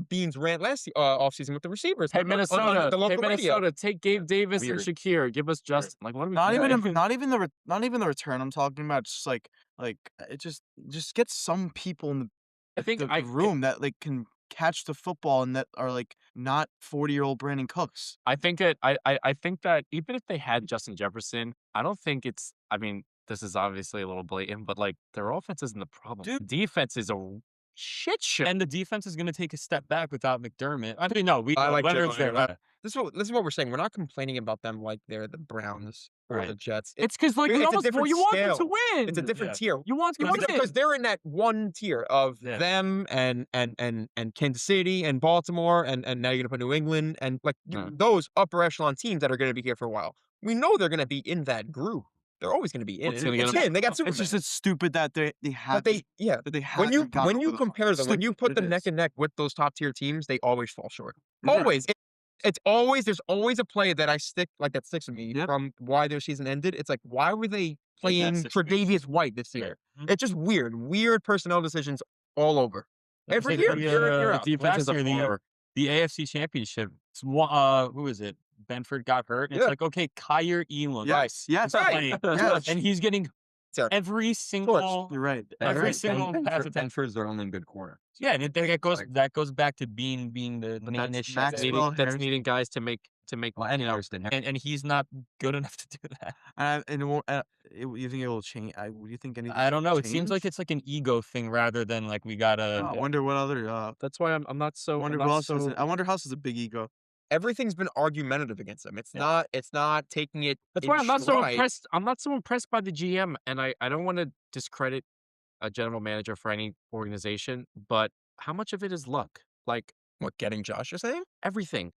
Bean's rant last offseason with the receivers. Hey on Minnesota, the local Minnesota, take Gabe Davis Weird. and Shakir. Give us Justin. Like, what are we? not doing? even not even the return I'm talking about. Just like it just get some people in I think the I room that like can catch the football and that are like not 40-year-old Brandon Cooks. I think that I think that even if they had Justin Jefferson, I don't think it's. I mean, this is obviously a little blatant, but like their offense isn't the problem. Dude. Defense is a shit show. And the defense is going to take a step back without McDermott. I mean, no, I like Leonard's Jalen. there. This is what we're saying. We're not complaining about them like they're the Browns or Right. the Jets. It's because like It's you a almost different you want them scale. to win. It's a different Yeah. tier. You want them to win. Because they're in that one tier of Yeah. them and Kansas City and Baltimore and now you're gonna put New England and like those upper echelon teams that are gonna be here for a while. We know they're gonna be in that group. They're always gonna be in What's it. gonna get It's them- in. They got Superman. It's just it's stupid that they have but they yeah. that they have When you compare them, when you put them neck and neck with those top tier teams, they always fall short. Always. It's always there's always a play that that sticks with me Yep. from why their season ended. It's like why were they playing situation. Tre'Davious White this year? Mhm. It's just weird personnel decisions all over. Every year, you're out. defense is Last a year, floor. the AFC Championship. Who is it? Benford got hurt. And Yeah. It's like, okay, Kyler Elam. Yes, yes, Right. playing, Yes. and he's getting Sorry. every single. You're right. Every single pass attempt. Benford's their only good corner. Yeah, and that goes Like- that goes back to being the main issue. Maxwell, That's Harris- needing guys to make to make. Well, any others didn't. and he's not good enough to do that. And it won't, you think it will change? Do you think anything? I don't know. It seems change? like it's like an ego thing rather than like we gotta. I wonder what other. That's why I'm not so. Wonder I'm who not else has so. it. I wonder who else has a big ego. Everything's been argumentative against him. It's not taking it. That's in why I'm not so stride. impressed. I'm not so impressed by the GM, and I don't want to discredit a general manager for any organization, but how much of it is luck? Like What, getting Josh, you're saying? everything.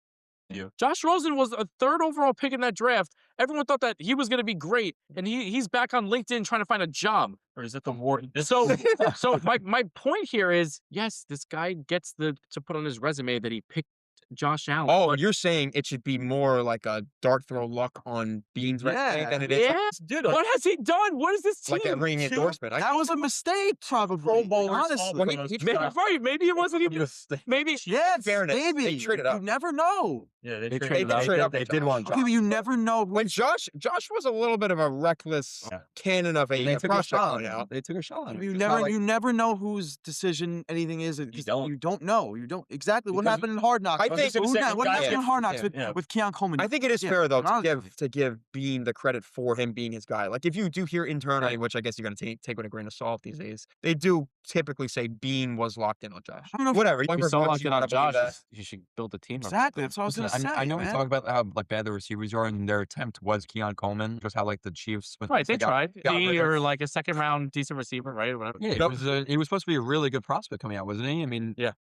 Yeah. Josh Rosen was a 3rd overall pick in that draft. Everyone thought that he was going to be great, and he's back on LinkedIn trying to find a job. Or is it the war? So my point here is, yes, this guy gets to put on his resume that he picked Josh Allen. Oh, but you're saying it should be more like a dart throw luck on Bean's resume Yeah. than it is yes, Dude, what has he done? What is this team? like a ringing endorsement. That was a mistake, probably. Pro bowlers, honestly. Well, he Maybe, right? Maybe it wasn't even. Maybe Yes, fairness, maybe. they traded up. You never know. yeah, They traded traded out. up. Straight up, They did want Okay, but you never know. When Josh was a little bit of a reckless Yeah. cannon of They a took a prospect shot on coming him. out. They took a shot on him. You It's never, not like- you never know whose decision anything is. You don't. You don't know. You don't exactly what Because- happened in Hard Knocks. I think- What happened in Hard Knocks yeah. with Keon Coleman. I think it is Yeah, fair though honestly. to give Bean the credit for him being his guy. Like if you do hear internally, which I guess you're gonna take with a grain of salt these days, they do typically say Bean was locked in on Josh. I don't know if- Whatever. If you're so locked in on Josh, you should build a team. Exactly. That's what I was gonna Listen, say. I know we man. talk about how like bad the receivers are, and their attempt was Keon Coleman, just how like the Chiefs. Right, they tried. got rid He of- or like a 2nd-round decent receiver, right? Or whatever. Yeah, he was supposed to be a really good prospect coming out, wasn't he? I mean,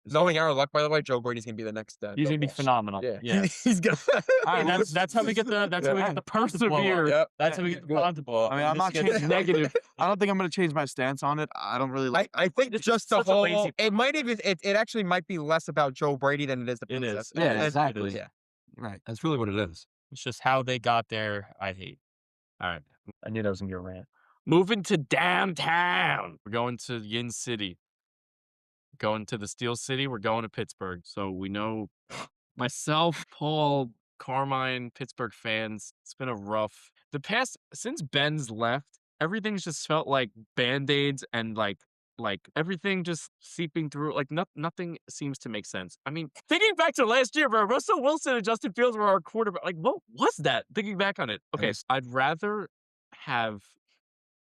Knowing our luck, by the way, Joe Brady's gonna be the next. He's gonna be phenomenal. Yeah, he's gonna. All right, that's how we get the persevere. Yep. That's how we get the possible. I mean, I'm not changing. negative. I don't think I'm gonna change my stance on it. I don't really like. I think This just is the such a whole. lazy- It might even. It actually might be less about Joe Brady than it is the It is. process. Yeah, And- exactly. Yeah. Right. that's really what it is. It's just how they got there. I hate. All right, I knew that was gonna be a rant. Moving to downtown. We're going to Yin City. Going to the Steel City. We're going to Pittsburgh. So we know myself, Paul, Carmine, Pittsburgh fans. It's been a rough. The past since Ben's left, everything's just felt like band-aids and like everything just seeping through. Like nothing seems to make sense. I mean, thinking back to last year, bro, Russell Wilson and Justin Fields were our quarterback. Like, what was that? Thinking back on it. Okay, I'd rather have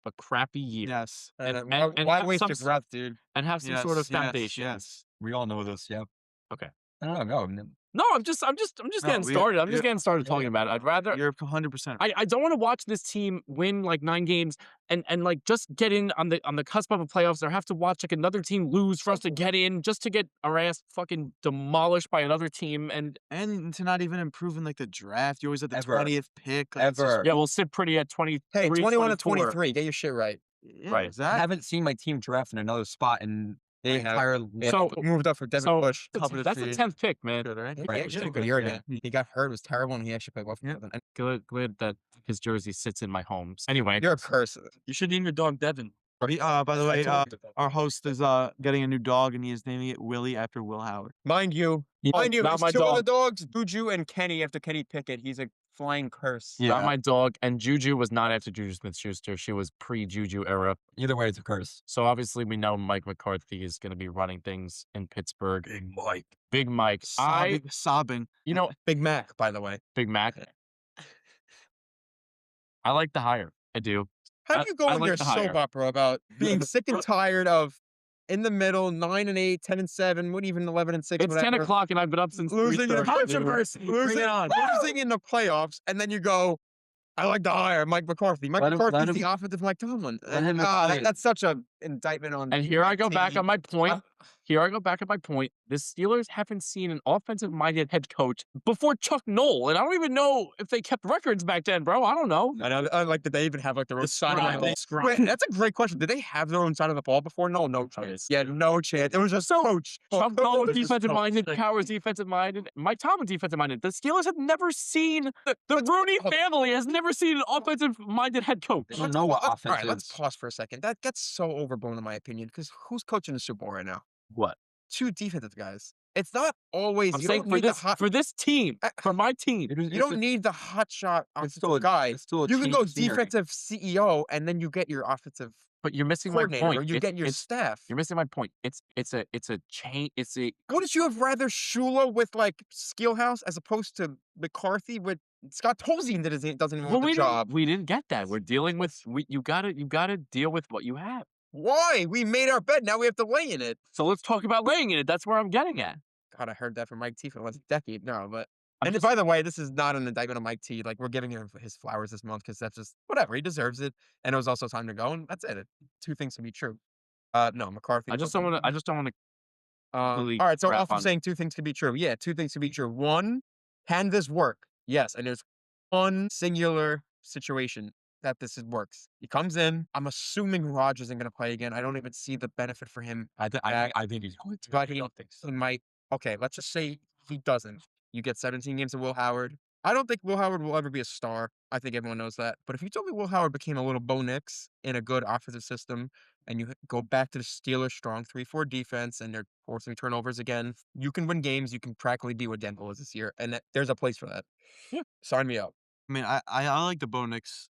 a crappy year Yes. And, and why have waste some your breath, dude? and have some sort of Yes, foundation. Yes. We all know this. Yeah. Okay. I don't know. No, I'm just No, getting started. I'm just getting started talking about it. I'd rather. You're 100%. I don't want to watch this team win like 9 games and like just get in on the cusp of the playoffs, or have to watch like another team lose for us to get in, just to get our ass fucking demolished by another team. And And to not even improve in like the draft. You always at the Ever. 20th pick. Like, it's just- Ever. yeah, we'll sit pretty at 20. Hey, 21 to 24. 23. Get your shit right. Yeah, Right. I Exactly. haven't seen my team draft in another spot in They the have. entire. So Moved up for Devin so Bush. that's the 10th pick, man. Good, right? He Right. actually had a good year again. He got hurt. It was terrible, and he actually played well for them. And Glad that his jersey sits in my home. Anyway, you're a curse. You should name your dog Devin. By the way, our host is getting a new dog, and he is naming it Willie after Will Howard. Mind you, not it's my two dog. other dogs, Juju and Kenny. After Kenny Pickett, he's a flying curse. Yeah. Not my dog. And Juju was not after Juju Smith-Schuster. She was pre-Juju era. Either way, it's a curse. So obviously we know Mike McCarthy is going to be running things in Pittsburgh. Big Mike. Big Mike. Sobbing. You know, Big Mac, by the way. Big Mac. I like the hire. I do. How do you go I on like your the soap hire. opera about being sick and tired of in the middle, 9-8, 10-7, what even 11-6? It's 10 o'clock and I've been up since Losing in 3:30. controversy, losing in the playoffs, and then you go, I like to hire Mike McCarthy. Mike Let him- McCarthy's let the him- offensive Mike Tomlin. let him Ah, explain. that's such a indictment on. And here I go back team. on my point. Here I go back on my point. The Steelers haven't seen an offensive-minded head coach before Chuck Noll, and I don't even know if they kept records back then, bro. I don't know. I know, like, did they even have like their own side of the ball? Scrum. Wait, that's a great question. Did they have their own side of the ball before? No chance. Yeah, no chance. It was just coach. Chuck Noll Coach. defensive-minded, Powers defensive-minded, Mike Tomlin defensive-minded. The Steelers have never seen the Rooney family has never seen an offensive-minded head coach. They don't know what All offense right, let's is. pause for a second. That gets so overblown in my opinion, because who's coaching the Super Bowl right now? What? 2 defensive guys. It's not always. I'm you saying don't for need the this hot. for this team, for my team. You don't need the hot shot It's offensive still a guy. It's still a You can change go of scenery. defensive CEO, and then you get your offensive. But you're missing my coordinator, point. or you get your staff. You're missing my point. It's a chain. It's a Wouldn't you have rather Shula with like Skillhouse as opposed to McCarthy with Scott Tolzien that doesn't even want the job? we didn't get that. We're dealing with you gotta deal with what you have. Why? We made our bed. Now we have to lay in it. So let's talk about laying in it. That's where I'm getting at. God, I heard that from Mike T for the last decade now. But I'm and just- by the way, this is not an indictment of Mike T. Like we're giving him his flowers this month because that's just whatever. He deserves it. And it was also time to go. And that's it. Two things can be true. No, McCarthy. I just don't want to. All really right, so wrap off of on- saying two things can be true. Yeah, two things can be true. One, can this work? Yes, and there's one singular situation that works. He comes in. I'm assuming Rodgers isn't going to play again. I don't even see the benefit for him. I think he's going to. But he might. Okay, let's just say he doesn't. You get 17 games of Will Howard. I don't think Will Howard will ever be a star. I think everyone knows that. But if you told me Will Howard became a little Bo Nix in a good offensive system, and you go back to the Steelers' strong 3-4 defense, and they're forcing turnovers again, you can win games. You can practically be what Denver was this year, and there's a place for that. Yeah. Sign me up. I mean, I like the Bo Nix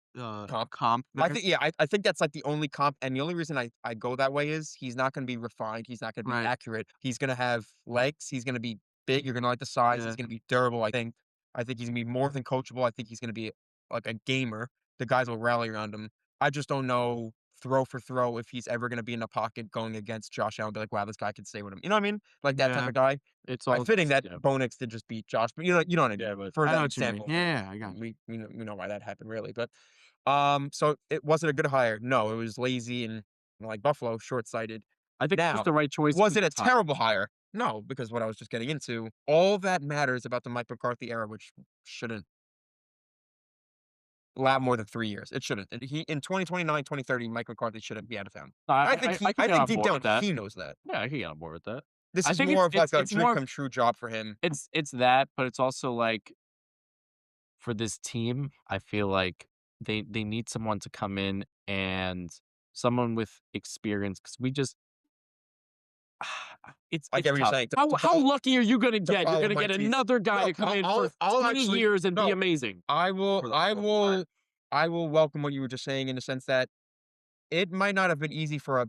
comp. I think I think that's like the only comp, and the only reason I go that way is he's not going to be refined. He's not going to be Right. accurate. He's going to have legs. He's going to be big. You're going to like the size. Yeah. He's going to be durable. I think he's going to be more than coachable. I think he's going to be like a gamer. The guys will rally around him. I just don't know throw for throw if he's ever going to be in the pocket going against Josh Allen. Be like, wow, this guy can stay with him. You know what I mean? Like that type Yeah. of guy. It's Like all fitting that yeah. Bo Nix did just beat Josh, but you know what I mean. Yeah, but for I know that what you mean. example, Yeah, I got it. we know why that happened really, but so it wasn't a good hire. No, it was lazy and like Buffalo, short-sighted. I think it Now, was the right choice. Was at it a the time. terrible hire? No, because what I was just getting into, all that matters about the Mike McCarthy era, which shouldn't last more than 3 years. It shouldn't. And he in 2029, 2030, Mike McCarthy shouldn't be out of town. I I can get think on deep board down with that. he knows that. Yeah, I can get on board with that. This I is think more it's- of like it's- a it's dream more- come true job for him. It's that, but it's also like for this team, I feel like they need someone to come in and someone with experience because we just it's I get what you're tough. saying. How lucky are you going to get? You're follow going to my get teeth. another guy No, to come in I'll- for I'll 20 actually- years and be no. amazing. I For will the- I for the will I will welcome what you were just saying in the sense that it might not have been easy for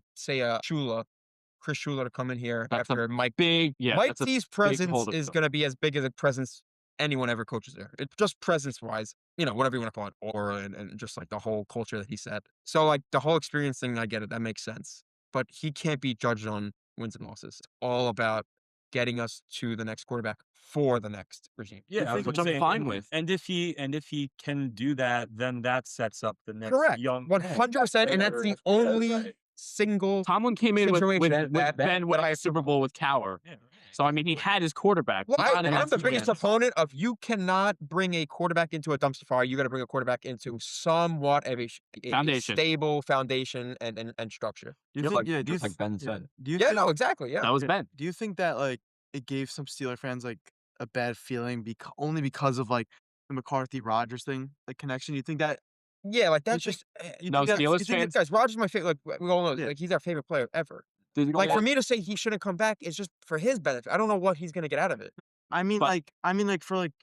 Chris Shula to come in here That's a after Mike Big, yeah. Mike that's a T's big presence hold of is them. going to be as big as a presence anyone ever coaches there. It's just presence wise, whatever you want to call it, aura and just like the whole culture that he set. So like the whole experience thing, I get it. That makes sense. But he can't be judged on wins and losses. It's all about getting us to the next quarterback for the next regime. Yeah, Which I'm fine with. And if he can do that, then that sets up the next Correct. young 100%. And that's the only single Tomlin came in with situation that Ben winning a Super Bowl with Cowher. Yeah, right. So I mean, he had his quarterback. Well, Not in I'm the that biggest season. opponent of you cannot bring a quarterback into a dumpster fire. You got to bring a quarterback into somewhat of a Foundation. stable foundation and structure. Do you Yep. think? Like- Yeah. Do you just like Ben said. Do you Yeah, think, no, exactly. Yeah. That was Ben. Do you think that like it gave some Steeler fans like a bad feeling only because of like the McCarthy Rodgers thing, like connection? You think that? Yeah, like You that's think- just You No, think that- Steelers you think fans- guys. Rodgers my favorite. Like we all know, Yeah. like he's our favorite player ever. Did Like for me to say he shouldn't come back is just for his benefit. I don't know what he's gonna get out of it. I mean, But-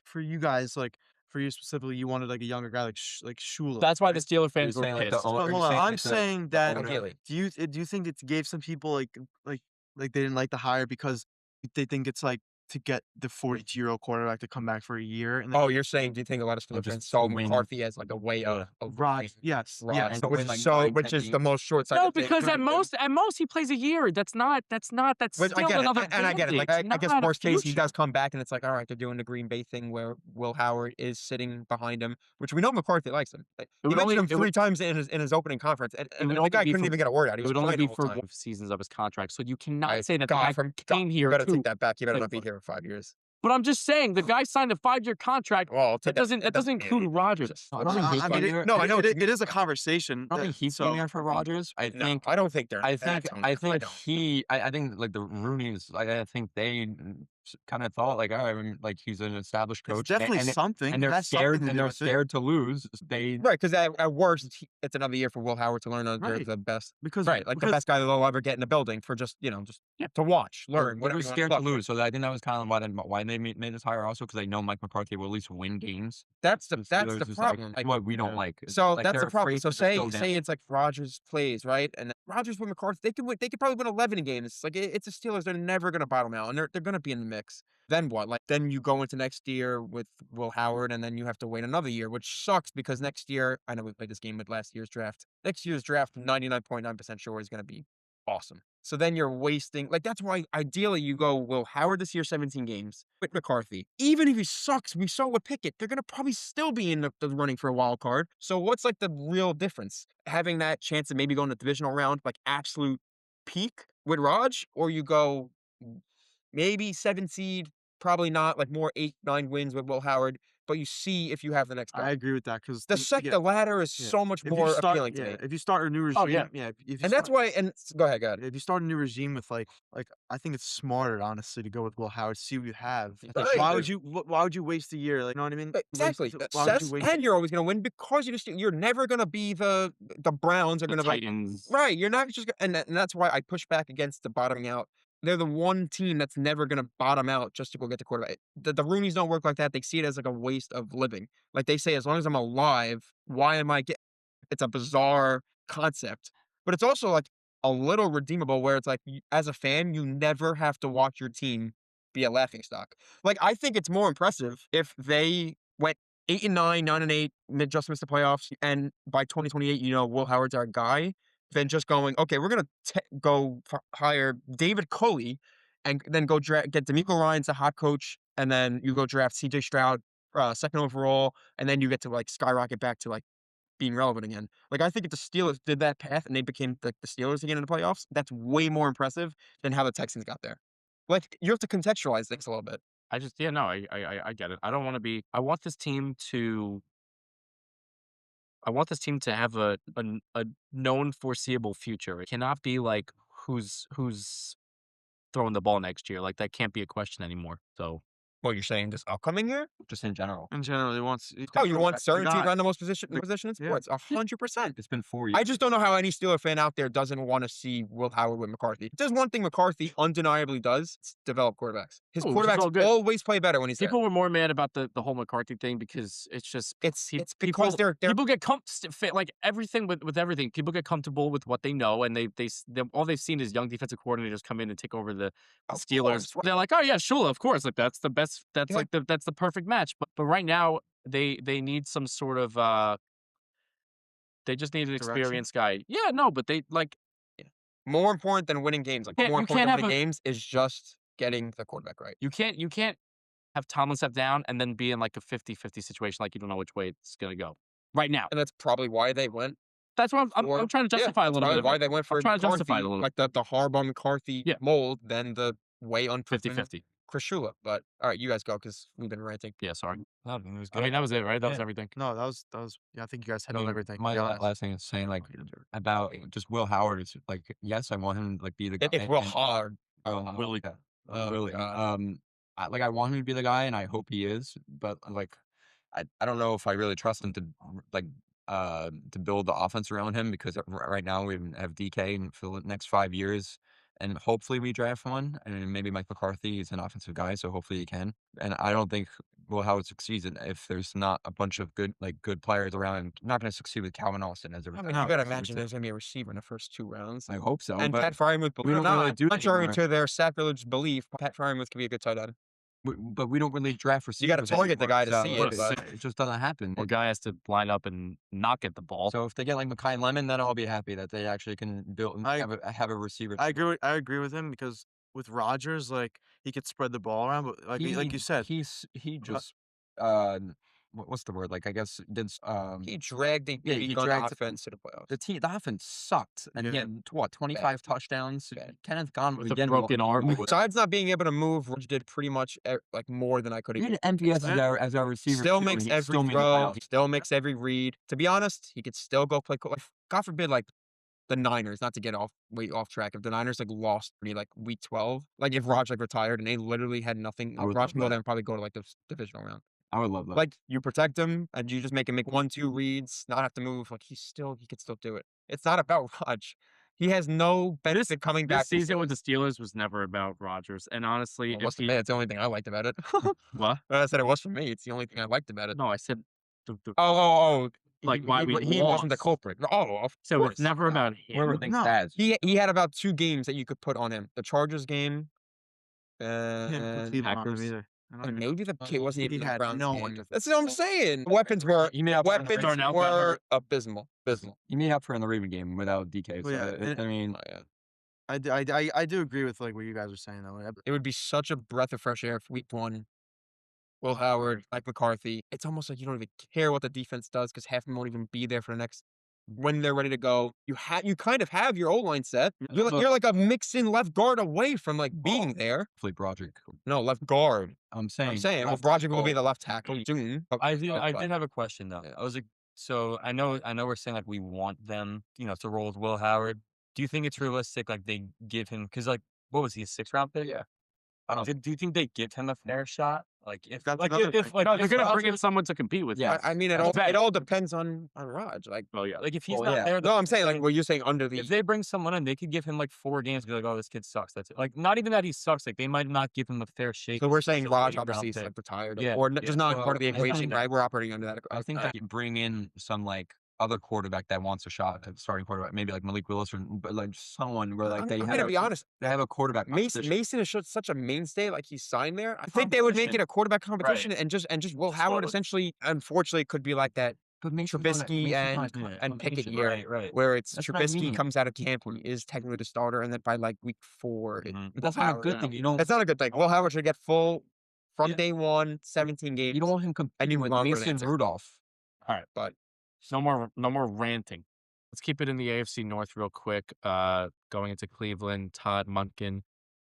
for you guys, like for you specifically, you wanted like a younger guy like Shula. That's why right? the Steeler fans You're were saying, like, the pissed. own- But are you hold on, saying I'm it's a- saying that. Ideally. Do you think it gave some people like they didn't like the hire because they think it's like to get the 42-year-old quarterback to come back for a year? And Oh, you're saying? Do you think a lot of Steelers just fans saw win. McCarthy as like a way of right? Yes. Right. Yes. So win, which like, is 9, which 10 is the games. most short-sighted. No, thing. because at most he plays a year. That's Which still I get it, another. and I get it. Like Band-Aid. I It's guess not a worst case he future. does come back, and it's like, all right, they're doing the Green Bay thing where Will Howard is sitting behind him, which we know McCarthy likes him. Like, he would mentioned only- him it 3 would- times in his opening conference, and would the only guy be couldn't for- even get a word out. He It was would only playing be the whole for time. 1 seasons of his contract. So you cannot I- say that God, the guy came You here better to. take that back. You better play not be football. here for 5 years. But I'm just saying the guy signed a 5-year contract. Well, That doesn't include Rodgers. I don't think I he's mean, been it- here- no, I know. it is a conversation. I don't think he's been so- there for Rodgers. I No, think I don't think they're. I think don't. I think don't. he I think like the Rooney's like I think they kind of thought like, oh, I mean, like he's an established It's coach, definitely something. and they're That's scared, something to and do they're with it. scared to lose. They Right, because at worst, it's another year for Will Howard to learn under Right. the best. Because Right, like the best guy that they'll ever get in the building for just to watch, learn, They whatever were you want scared to look, lose, so I think that was kind of why they made this hire also because they know Mike McCarthy will at least win games. That's The the Steelers is like problem. Like, what we don't Yeah. like. so Like that's they're the problem. afraid So to just go say down. it's like Rodgers plays, right? And Rodgers with McCarthy, they could win, they could probably win 11 games. Like it's the Steelers, they're never gonna bottom out, and they're gonna be in the mix. Then what? Like then you go into next year with Will Howard, and then you have to wait another year, which sucks because next year, I know we played this game with last year's draft. Next year's draft, 99.9% sure is gonna be awesome. So then you're wasting, like, that's why ideally you go, Will Howard this year, 17 games with McCarthy. Even if he sucks, we saw with Pickett, they're going to probably still be in the running for a wild card. So what's like the real difference? Having that chance of maybe going to the divisional round, like absolute peak with Raj, or you go maybe 7 seed, probably not, like more 8, 9 wins with Will Howard, but you see if you have the next I guy. agree with that because The ladder is so much more appealing to me. if you start a new regime, Oh, yeah. if you And that's why, and go ahead, go ahead. if you start a new regime with like I think it's smarter honestly to go with Will Howard, see what you have. Right. Why would you waste a year? Like, you know what I mean? Exactly. Why would you Sess, waste? and you're always going to win because you're never going to be the Browns are The going to like Titans. right. You're not just and that's why I push back against the bottoming out. They're the one team that's never going to bottom out just to go get the quarterback. The Roonies don't work like that. They see it as like a waste of living. Like they say, as long as I'm alive, why am I? It's a bizarre concept, but it's also like a little redeemable where it's like as a fan, you never have to watch your team be a laughing stock. Like I think it's more impressive if they went 8-9, 9-8, just missed the playoffs, and by 2028, Will Howard's our guy, than just going, okay, we're gonna hire David Culley, and then go get D'Amico Ryan's a hot coach, and then you go draft C.J. Stroud, second overall, and then you get to like skyrocket back to like being relevant again. Like I think if the Steelers did that path and they became like the Steelers again in the playoffs, that's way more impressive than how the Texans got there. Like you have to contextualize things a little bit. I just no, I get it. I don't want to be. I want this team to have a known foreseeable future. It cannot be like who's throwing the ball next year. Like that can't be a question anymore. So What you're saying this upcoming year? just in general. In general, he wants. Oh, you want certainty guy. around the most position in Yeah. sports? 100%. It's been 4 years. I just don't know how any Steeler fan out there doesn't want to see Will Howard with McCarthy. If there's one thing McCarthy undeniably does, it's develop quarterbacks. His which is all quarterbacks good. always play better when he's there. people were more mad about the whole McCarthy thing because it's just It's pe- because they're people get like everything with everything. People get comfortable with what they know, and all they've seen is young defensive coordinators come in and take over the Of Steelers. course. They're like, oh yeah, Shula, of course, like that's the best. That's Yeah. like that's the perfect match. But right now they need some sort of they just need an Direction? experienced guy. Yeah, no, but they like more important than winning games. Like Can't- more you important can't than winning have games is just getting the quarterback right. you can't have Tomlin step down and then be in like a 50-50 situation, like you don't know which way it's gonna go right now. And that's probably why they went. That's what I'm for- trying to yeah, justify a that's little probably bit of why it. they went for I'm trying to justify it McCarthy, a little like the Harbaugh McCarthy Yeah. mold than the way unproven 50-50. Chris Shula. But all right, you guys go because we've been ranting. Yeah, sorry. No, it was I mean, good. that was it, right? That was Yeah. everything. No, that was. Yeah, I think you guys hit I on mean, everything. My Yeah, last- last thing is saying like about just Will Howard is like yes, I want him to like be the guy. It's real and- hard. Willie. yeah, Oh, Willie. God. I want him to be the guy, and I hope he is. But like, I don't know if I really trust him to like to build the offense around him because right now we have DK for the next 5 years, and hopefully we draft one, and maybe Mike McCarthy is an offensive guy, so hopefully he can. And I don't think Will Howard succeeds if there's not a bunch of good players around. Him. Not going to succeed with Calvin Austin as a. I mean, you gotta imagine there's gonna be a receiver in the first 2 rounds. I hope so, And but Pat Fryermuth, we don't really do it contrary anymore. to their sacrilege belief, Pat Fryermuth could be a good tight end. but we don't really draft receivers. You gotta target the anymore, guy to so see it, it just doesn't happen. Or guy has to line up and not get the ball. So if they get like Makai Lemon, then I'll be happy that they actually can build and I- have a receiver. I agree with him because with Rodgers, like he could spread the ball around, but like you said, he just what's the word? Like I guess He dragged the yeah, BB he gun dragged offense to the playoffs. the offense sucked, and he Yeah. had what 25 touchdowns. Bad. Kenneth Gone With a broken arm. Besides not being able to move, Rich did pretty much like more than I could He have. had MVS as our receiver. Still too, makes and he every still made the throw, playoffs. still makes every read. To be honest, he could still go play. God forbid, like the Niners, not to get off track. If the Niners like lost like week 12, like if Raj like retired and they literally had nothing, I would Raj love can go that. there and probably go to like the divisional round. I would love that. Like you protect him and you just make him make 1-2 reads, not have to move. Like he could still do it. It's not about Raj. He has no benefit coming back. This season with the Steelers was never about Rodgers, and honestly, Well, it was for me. That's the only thing I liked about it. what? I said it was for me. It's the only thing I liked about it. No, I said Oh. Like, why we he wasn't the lost. culprit. Oh, of So course. it's never about him. Whoever thinks No. that is. He had about 2 games that you could put on him. The Chargers game, Can't put and Cleveland on him Packers. either. I don't and even- maybe the kid wasn't He even the had Browns no game. one. That's what I'm saying. Weapons were You may have Darnell abysmal. You made up for it in the Raven game without DK. So Well, yeah, I mean, Oh, yeah. I do agree with like what you guys are saying though. It would be such a breath of fresh air if week 1, Will Howard, Mike McCarthy. It's almost like you don't even care what the defense does because half of them won't even be there for the next. When they're ready to go, you kind of have your O-line set. You're like a mix-in left guard away from like being there. Fleet Broderick. No, left guard. I'm saying. I'm saying, well, left Broderick will be tackle. the left tackle soon. I did but- have a question though. Yeah. I was like, so I know we're saying like we want them, to roll with Will Howard. Do you think it's realistic like they give him because like what was he, a 6th-round pick? Yeah. Do you think they give him a fair shot? Like if That's like another if thing. like No, they're if gonna Rodgers- bring in someone to compete with. Yeah. him. I mean, That's it all depends on Raj. Like, Oh yeah. like if he's Well, not yeah. there, no, I'm saying like what you're saying under the. if they bring someone in, they could give him like 4 games. Be like, oh, this kid sucks. That's it. Like not even that he sucks. Like they might not give him a fair shake. So we're saying He's a Raj late-round obviously is pick. like retired, Yeah, or yeah. just not part of the Well, I think equation, that- right? We're operating under that. I think that you bring in some like other quarterback that wants a shot at starting quarterback, maybe like Malik Willis, but like someone where like I'm they gonna be honest. they have a quarterback. Mason competition. is such a mainstay. Like he's signed there. I think they would make it a quarterback competition, and just Will Howard essentially, unfortunately, could be like that But Mason Trubisky and Pickett year, Right. where it's That's what I Trubisky mean. comes out of camp and is technically the starter, and then by like week 4, Mhm. But that's not a good thing. You don't. That's not a good thing. Will Howard should get full from Yeah. day 1, 17 games. You don't want him And competing you with want Mason Renancer. Rudolph. but No more ranting. Let's keep it in the AFC North real quick. Going into Cleveland, Todd Monken,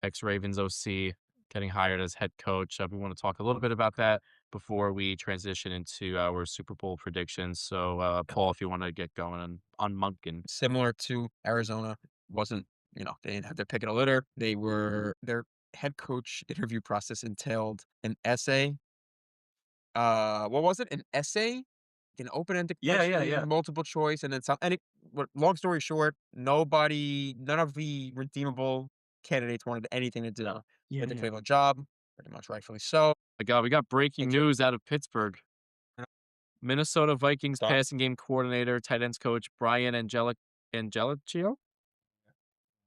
ex-Ravens OC, getting hired as head coach. We want to talk a little bit about that before we transition into our Super Bowl predictions. So, Paul, if you want to get going on Monken. similar to Arizona, wasn't they didn't have their pick in a litter. They were their head coach interview process entailed an essay. What was it? An essay, an open-ended Yeah, question, yeah. multiple choice, and then some. And long story short, none of the redeemable candidates wanted anything to do with the Cleveland job. Pretty much rightfully so. My God, we got breaking Thank you. news out of Pittsburgh. Minnesota Vikings Stop. passing game coordinator, tight ends coach Brian Angelicchio.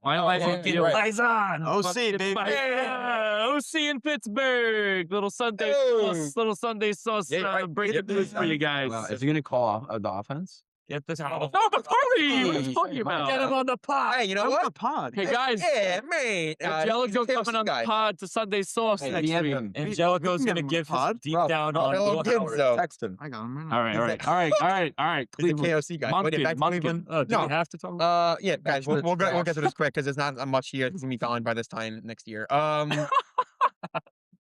My life yeah, fucking yeah, right. Paisan. OC, Fucking baby. Yeah, OC in Pittsburgh. Little Sunday sauce. Yeah, right. Breaking news for you guys. Well, is he going to call off the offense? Get this out. No, the party. What are you talking about? Get him on the pot. Hey, you know I'm what? the pod. Hey guys, Yeah, man. Angelico coming on the pod to Sunday sauce Hey, next DM week. him. Angelico's we can gonna get him give on the his pod. deep Bro, down on Hello, Will kids, Howard. though. Text him. I got him. All right. He's the Cleveland. KOC guy. Wait, back to Cleveland. Oh, do No. we have to talk about Yeah, guys, we'll get to this quick because there's not much here. He's gonna be gone by this time next year.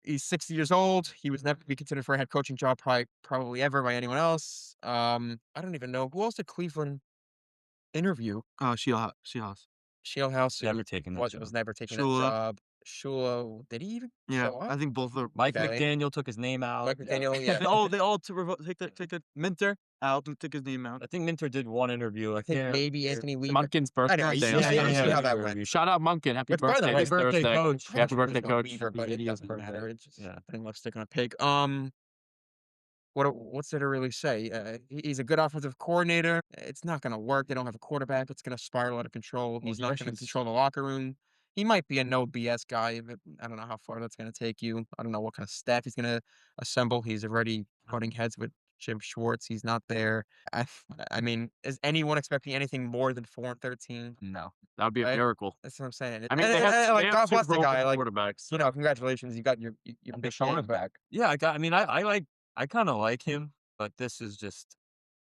He's 60 years old. He was never to be considered for a head coaching job probably ever by anyone else. I don't even know who else did Cleveland interview. Shieldhouse. Shieldhouse Never taken that was job. never taking that Shula. job. Shula, did he even Yeah, show up? I think both are. Mike Okay. McDaniel took his name out. Mike McDaniel, yeah. They all take the Minter out and took his name out. I think Minter did one interview. I I think can't. maybe Anthony Weaver. Munkin's birthday. Anyway, you today. see- you see how that went. Shout out Munkin. Happy It's by the birthday. way, It's birthday, Thursday. coach. Happy birthday, No coach. Weaver, but it Idiot's doesn't birthday. matter. It's just Yeah. putting lipstick on a pig. What's there to really say? He's a good offensive coordinator. It's not going to work. They don't have a quarterback. It's going to spiral out of control. He's not going to control the locker room. He might be a no BS guy, but I don't know how far that's going to take you. I don't know what kind of staff he's going to assemble. He's already butting heads with Jim Schwartz. He's not there. I mean, is anyone expecting anything more than 4-13? No. That would be a Right? miracle. That's what I'm saying. I mean, And- they have, and, like, they have God two bless the guy. broken Like, quarterbacks. congratulations. You got your And big Deshaun game, is but back. Yeah, I kind of like him, but this is just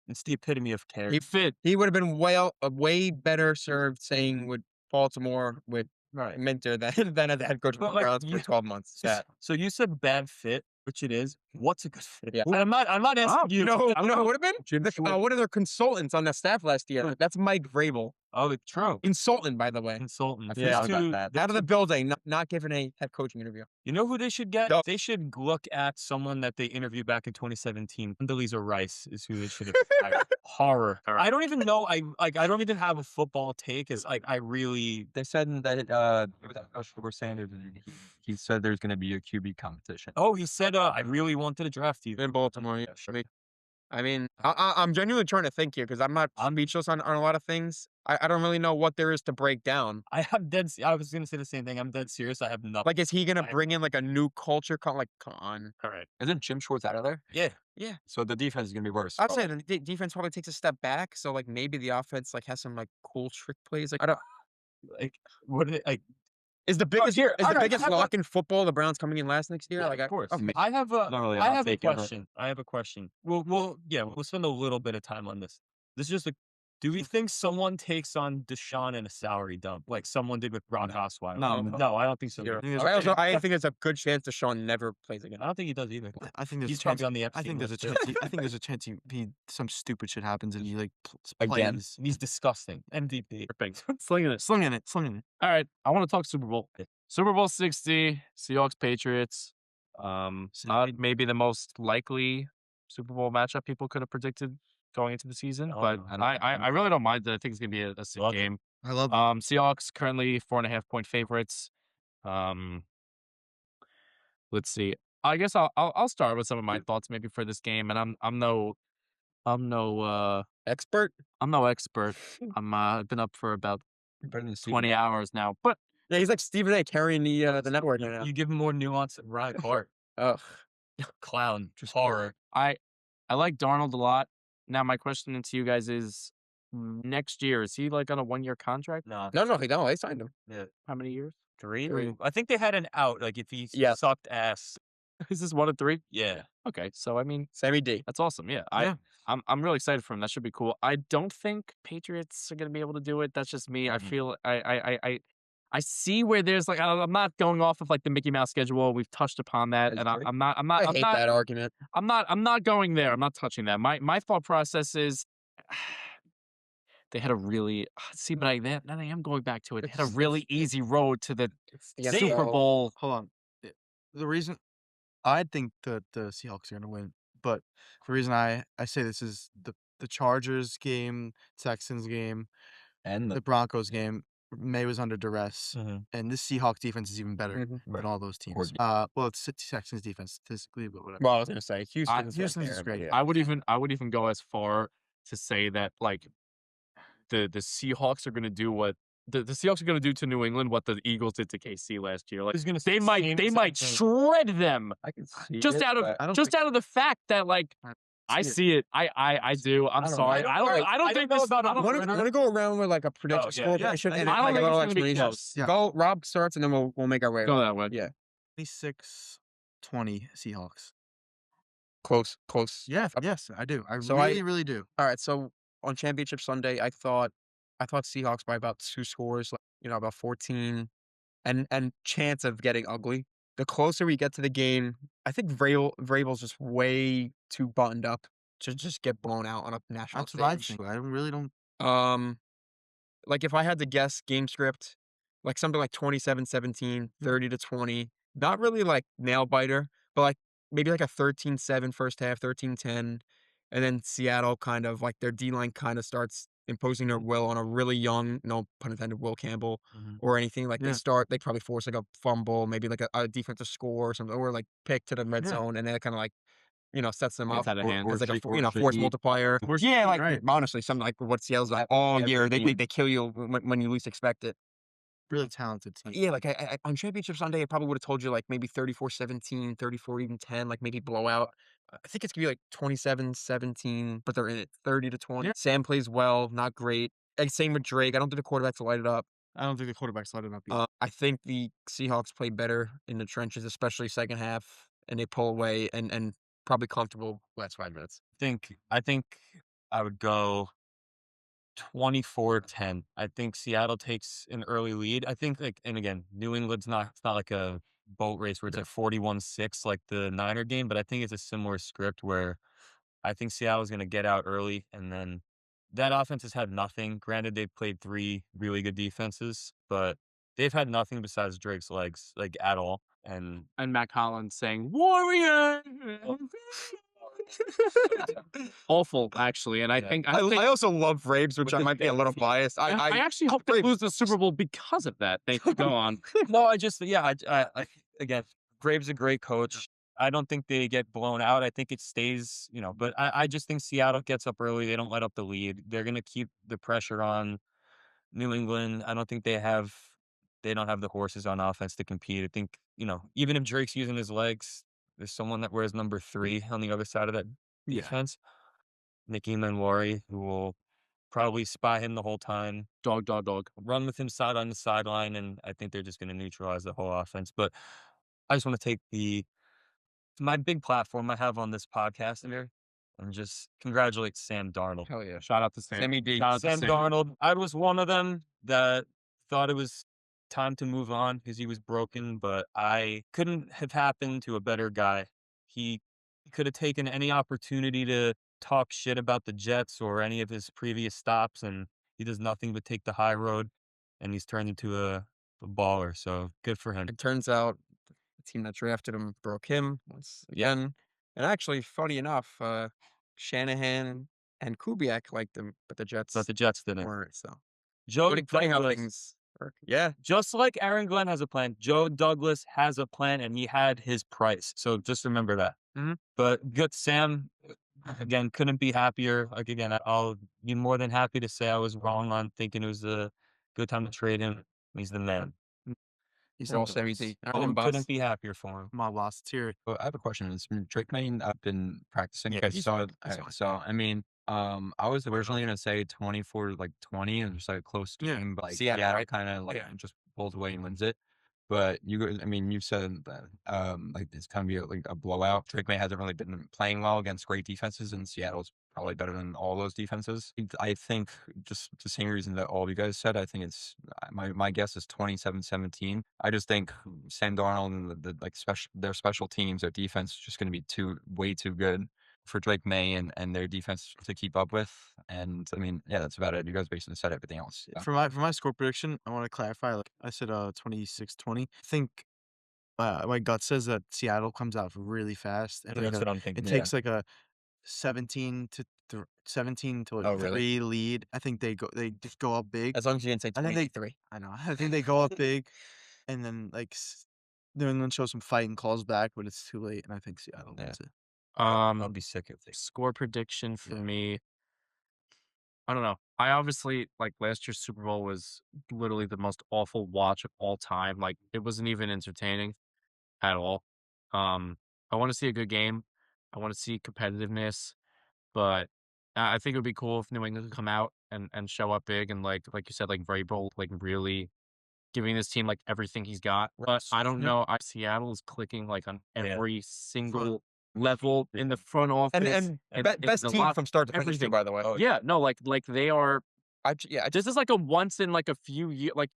it's the epitome of character. He fit. he would have been way better served saying with Baltimore with Right. Minter than as the head coach of But, the like, Browns for you- 12 months. Yeah. So you said bad fit, which it is. What's a good fit? Yeah. And I'm not asking you. You know who I'm it would have been? Jim Schwartz. One of their consultants on the staff last year. That's Mike Vrabel. Oh, true. Insulting, by the way. Consultant. I forgot Those about two- that. Out of the building, not giving a head coaching interview. You know who they should get? No. They should look at someone that they interviewed back in 2017. Condoleezza Rice is who they should have hired. Horror. I don't even know. I don't even have a football take. Is like I really. They said that it was Coach Sanders, and he said there's going to be a QB competition. Oh, he said I really wanted to draft you. In Baltimore, yeah. I mean, I'm genuinely trying to think here because I'm not speechless on a lot of things. I don't really know what there is to break down. I was gonna say the same thing. I'm dead serious. I have nothing. Like, is he gonna bring in like a new culture? Like, come on. All right. Isn't Jim Schwartz out of there? Yeah. Yeah, So the defense is going to be worse. I'd say the defense probably takes a step back. So like maybe the offense like has some like cool trick plays. Like I don't. Like what? Like Is the biggest here, is all the right, biggest how about- lock in football the Browns coming in last next year? yeah, Like, of course. okay. I have a. Not really I hot have a take ever. question. I have a question. We'll spend a little bit of time on this. This is just a. Do we think someone takes on Deshaun in a salary dump like someone did with Brock Osweiler? No, I don't think so. Yeah. either. I think there's a good chance Deshaun never plays again. I don't think he does either. I think there's He's a chance. probably on the I Epstein think there's a list, chance. I think there's a chance some stupid shit happens and he like Again, plays. he's disgusting. MVP. Slinging it. All right, I want to talk Super Bowl. Super Bowl 60, Seahawks Patriots. Not maybe the most likely Super Bowl matchup people could have predicted going into the season, Oh, but no, I really don't mind. I think it's gonna be a sick Love it. game. I love it. Seahawks currently 4.5-point favorites. Let's see. I guess I'll start with some of my thoughts maybe for this game, and I'm no Expert? I'm no expert. I've been up for about Better than 20 hours now, but Yeah, he's like Stephen A. carrying the network right now. You give him more nuance than Ryan Hart. Ugh. Clown. Just horror. I like Darnold a lot. Now my question to you guys is, next year is he like on a 1-year contract? No. No, he don't. They signed him. How many years? Three. I think they had an out. Like if he Yeah. sucked ass. Is this 1 of 3? Yeah. Okay, so I mean Sammy D. that's awesome. Yeah, Yeah. I'm really excited for him. That should be cool. I don't think Patriots are gonna be able to do it. That's just me. I feel I see where there's like I'm not going off of like the Mickey Mouse schedule. We've touched upon that, and I'm not I hate that argument. I'm not going there. I'm not touching that. My thought process is they had a really see, but now I am going back to it. They had a really easy road to the Yeah, Super so- Bowl. Hold on. The reason I think that the Seahawks are gonna win, but the reason I say this is the Chargers game, Texans game, And the Broncos game. May was under duress, and this Seahawks defense is even better Mhm. than all those teams. Coordinator. Well, it's Texans defense statistically, but whatever. Well, I was gonna say Houston's Houston's right is there, great. but I would even go as far to say that like the Seahawks are going to do what the Seahawks are going to do to New England what the Eagles did to KC last year. Like He's gonna they say might same they exact might thing. shred them I can see just it, out of but I don't just think- out of the fact that like I see it. see it. I do. I'm I don't know. sorry. I don't think know this. about I don't, Want to go around with like a prediction, yeah, score yeah. prediction, and I then don't like a think little it's gonna be explanation? close. Yeah. Go, Rob starts, and then we'll make our way. Go that way. Yeah, 26-20 Seahawks. close. Yeah, yes, I do. I So really do. All right, so on Championship Sunday, I thought Seahawks by about 2 scores, like, about 14, and chance of getting ugly. The closer we get to the game, I think Vrabel's just way too buttoned up to just get blown out on a national That's what I stage. think. I really don't. Like if I had to guess game script, like something like 27-17, 30-20, not really like nail biter, but like maybe like a 13-7 first half, 13-10, and then Seattle kind of like their D line kind of starts imposing their will on a really young, no pun intended, Will Campbell or anything. Like Yeah. they probably force like a fumble, maybe like a defensive score or something, or like pick to the red Yeah. zone, and then it kind of like sets them Gets up out of hand. as like a or force cheat. multiplier. Yeah, like Right. honestly, something like what Seattle's like all year. They kill you when you least expect it. Really talented team. Yeah, like I on Championship Sunday, I probably would have told you like maybe 34-17, 34 even 10, like maybe blowout. I think it's gonna be like 27-17, but they're in it 30-20. Yeah. Sam plays well, not great. And same with Drake. I don't think the quarterbacks light it up. I don't think the quarterback's let it up either. I think the Seahawks play better in the trenches, especially second half, and they pull away and probably comfortable last 5 minutes. I think I would go 24-10. I think Seattle takes an early lead. I think and again, New England's it's not like a boat race where it's like 41-6 like the Niner game, but I think it's a similar script where I think Seattle's going to get out early and then that offense has had nothing. Granted, they've played 3 really good defenses, but they've had nothing besides Drake's legs, like, at all, and And Matt Collins saying "Warrior." Awful, actually, and I Yeah. think I also love Vrabes, which With I the might be a little biased. I actually hope they lose the Super Bowl because of that. Thank you. Go on. No, I just yeah, I again, Graves a great coach. I don't think they get blown out. I think it stays, but I just think Seattle gets up early. They don't let up the lead. They're gonna keep the pressure on New England. I don't think they don't have the horses on offense to compete. I think, even if Drake's using his legs, there's someone that wears number 3 on the other side of that Yeah. defense. Nicky Manwari, who will probably spy him the whole time, Dog, dog, dog. run with him side on the sideline, and I think they're just going to neutralize the whole offense. But I just want to take my big platform I have on this podcast here and just congratulate Sam Darnold. Hell yeah. Shout out to Sam. Sammy D. Shout out to Sam Darnold, I was one of them that thought it was time to move on because he was broken, but I couldn't have happened to a better guy. He could have taken any opportunity to talk shit about the Jets or any of his previous stops, and he does nothing but take the high road, and he's turned into a baller. So good for him. It turns out the team that drafted him broke him once again. And actually, funny enough, Shanahan and Kubiak liked him, but the Jets But the Jets didn't. weren't. So Joe funny how Douglas, things work. Yeah. just like Aaron Glenn has a plan, Joe Douglas has a plan, and he had his price. So just remember that. Mhm. But good, Sam. Again, couldn't be happier. Like again, I'll be more than happy to say I was wrong on thinking it was a good time to trade him. He's the man. He's Sam all Sammy Darnold. D. All right, boss. Couldn't be happier for him. My boss, it's here. Well, I have a question. It's been Drake May been practicing. Yeah, Okay, he's so fine. He's fine. so I mean, I was originally gonna say 24 like 20 and just like a close Yeah. game, but like Seattle, Seattle right? kind of like Yeah. just pulls away and wins it. But you guys, I mean, you said that like it's gonna be like a blowout. Drake May hasn't really been playing well against great defenses, and Seattle's probably better than all those defenses. I think just the same reason that all of you guys said. I think it's my guess is 27-17. I just think Sam Darnold and like their special teams, their defense is just going to be way too good for Drake May and their defense to keep up with. And I mean, yeah, that's about it. You guys basically said everything else. So. For my score prediction, I want to clarify. Like I said, 26-20. I think my gut says that Seattle comes out really fast, and That's what I'm thinking. it takes like a 17 to Oh, really? 3 lead. I think they just go up big. As long as you didn't say I think they 23. I know. I think they go up big, and then then show some fight and calls back, but it's too late, and I think Seattle wins it. I'll be sick if they. Score prediction for Yeah. me. I don't know. I obviously like last year's Super Bowl was literally the most awful watch of all time. Like it wasn't even entertaining at all. I want to see a good game. I want to see competitiveness, but I think it would be cool if New England could come out and show up big and like you said, like Vrabel, like really giving this team like everything he's got. But I don't Yep. know. Seattle is clicking like on Yeah. every single level in the front office And and best the team lot- from start to finish, too, everything. by the way. Yeah, no, like they are. I This is like a once in like a few years. Like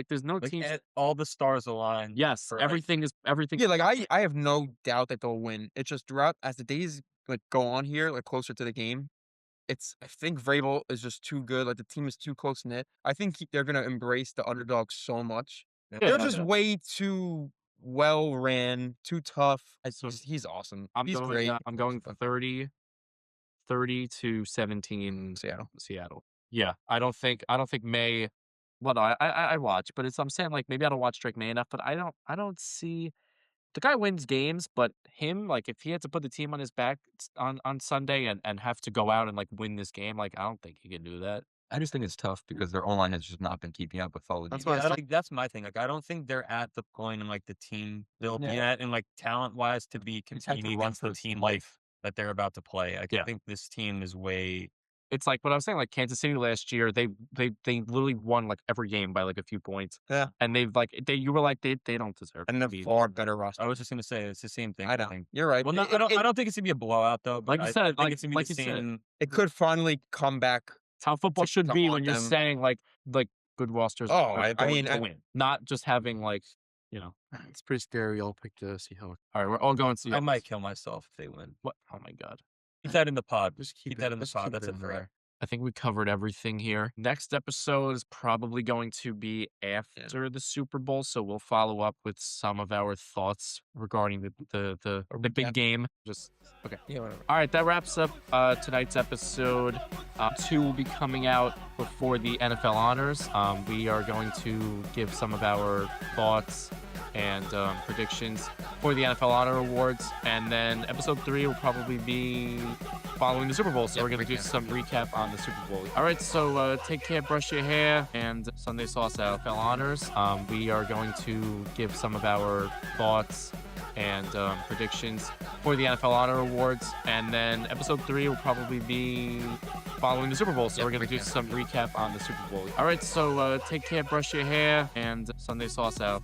there's no Like, teams. all the stars align. Yes, for, like, everything is everything. Yeah, like I have no doubt that they'll win. It's just throughout as the days like go on here, like closer to the game, I think Vrabel is just too good. Like the team is too close knit. I think they're gonna embrace the underdog so much. Yeah, They're no just doubt. way too well ran, too tough. So He's awesome. I'm He's going. great. I'm going 30 to 17 Seattle. Yeah, I don't think May. Well, no, I watch, but I'm saying like maybe I don't watch Drake May enough, but I don't see the guy wins games, but him like if he had to put the team on his back on Sunday and have to go out and like win this game, like I don't think he can do that. I just think it's tough because their online has just not been keeping up with all the That's defense. why I Like that's my thing. Like I don't think they're at the point in like the team they'll be Yeah. at and like talent wise to be Just had to competing run against the for team life. that they're about to play. Like, Yeah. I think this team is way. It's like what I was saying, like Kansas City last year, they literally won like every game by like a few points. Yeah. And they've like you were like they don't deserve And to a be. far better roster. I was just gonna say it's the same thing. I know. think. You're right. Well, no, I don't think it's gonna be a blowout though. But Like you I said, think like- it's gonna be like the you said. same. It could finally come back. It's how football should to be haunt when you're them. saying like good rosters. Oh, are I going mean, to win, not just having like It's pretty scary. I'll pick the Seahawks. All right, we're all going to. I might kill myself if they win. What? Oh my god. Keep that in the pod. Just Keep that in the just pod. keep That's it a in threat. there. I think we covered everything here. Next episode is probably going to be after the Super Bowl, so we'll follow up with some of our thoughts regarding the big game. Just okay. Yeah, whatever. All right, that wraps up tonight's episode. 2 will be coming out before the NFL honors. We are going to give some of our thoughts and predictions for the NFL Honor Awards, and then episode 3 will probably be following the Super Bowl. So we're going to do some recap on the Super Bowl. All right, so take care, brush your hair, and Sunday Sauce NFL Honors. We are going to give some of our thoughts and predictions for the NFL Honor Awards, and then episode 3 will probably be following the Super Bowl. So we're going to do some recap on the Super Bowl. All right, so take care, brush your hair, and Sunday Sauce out.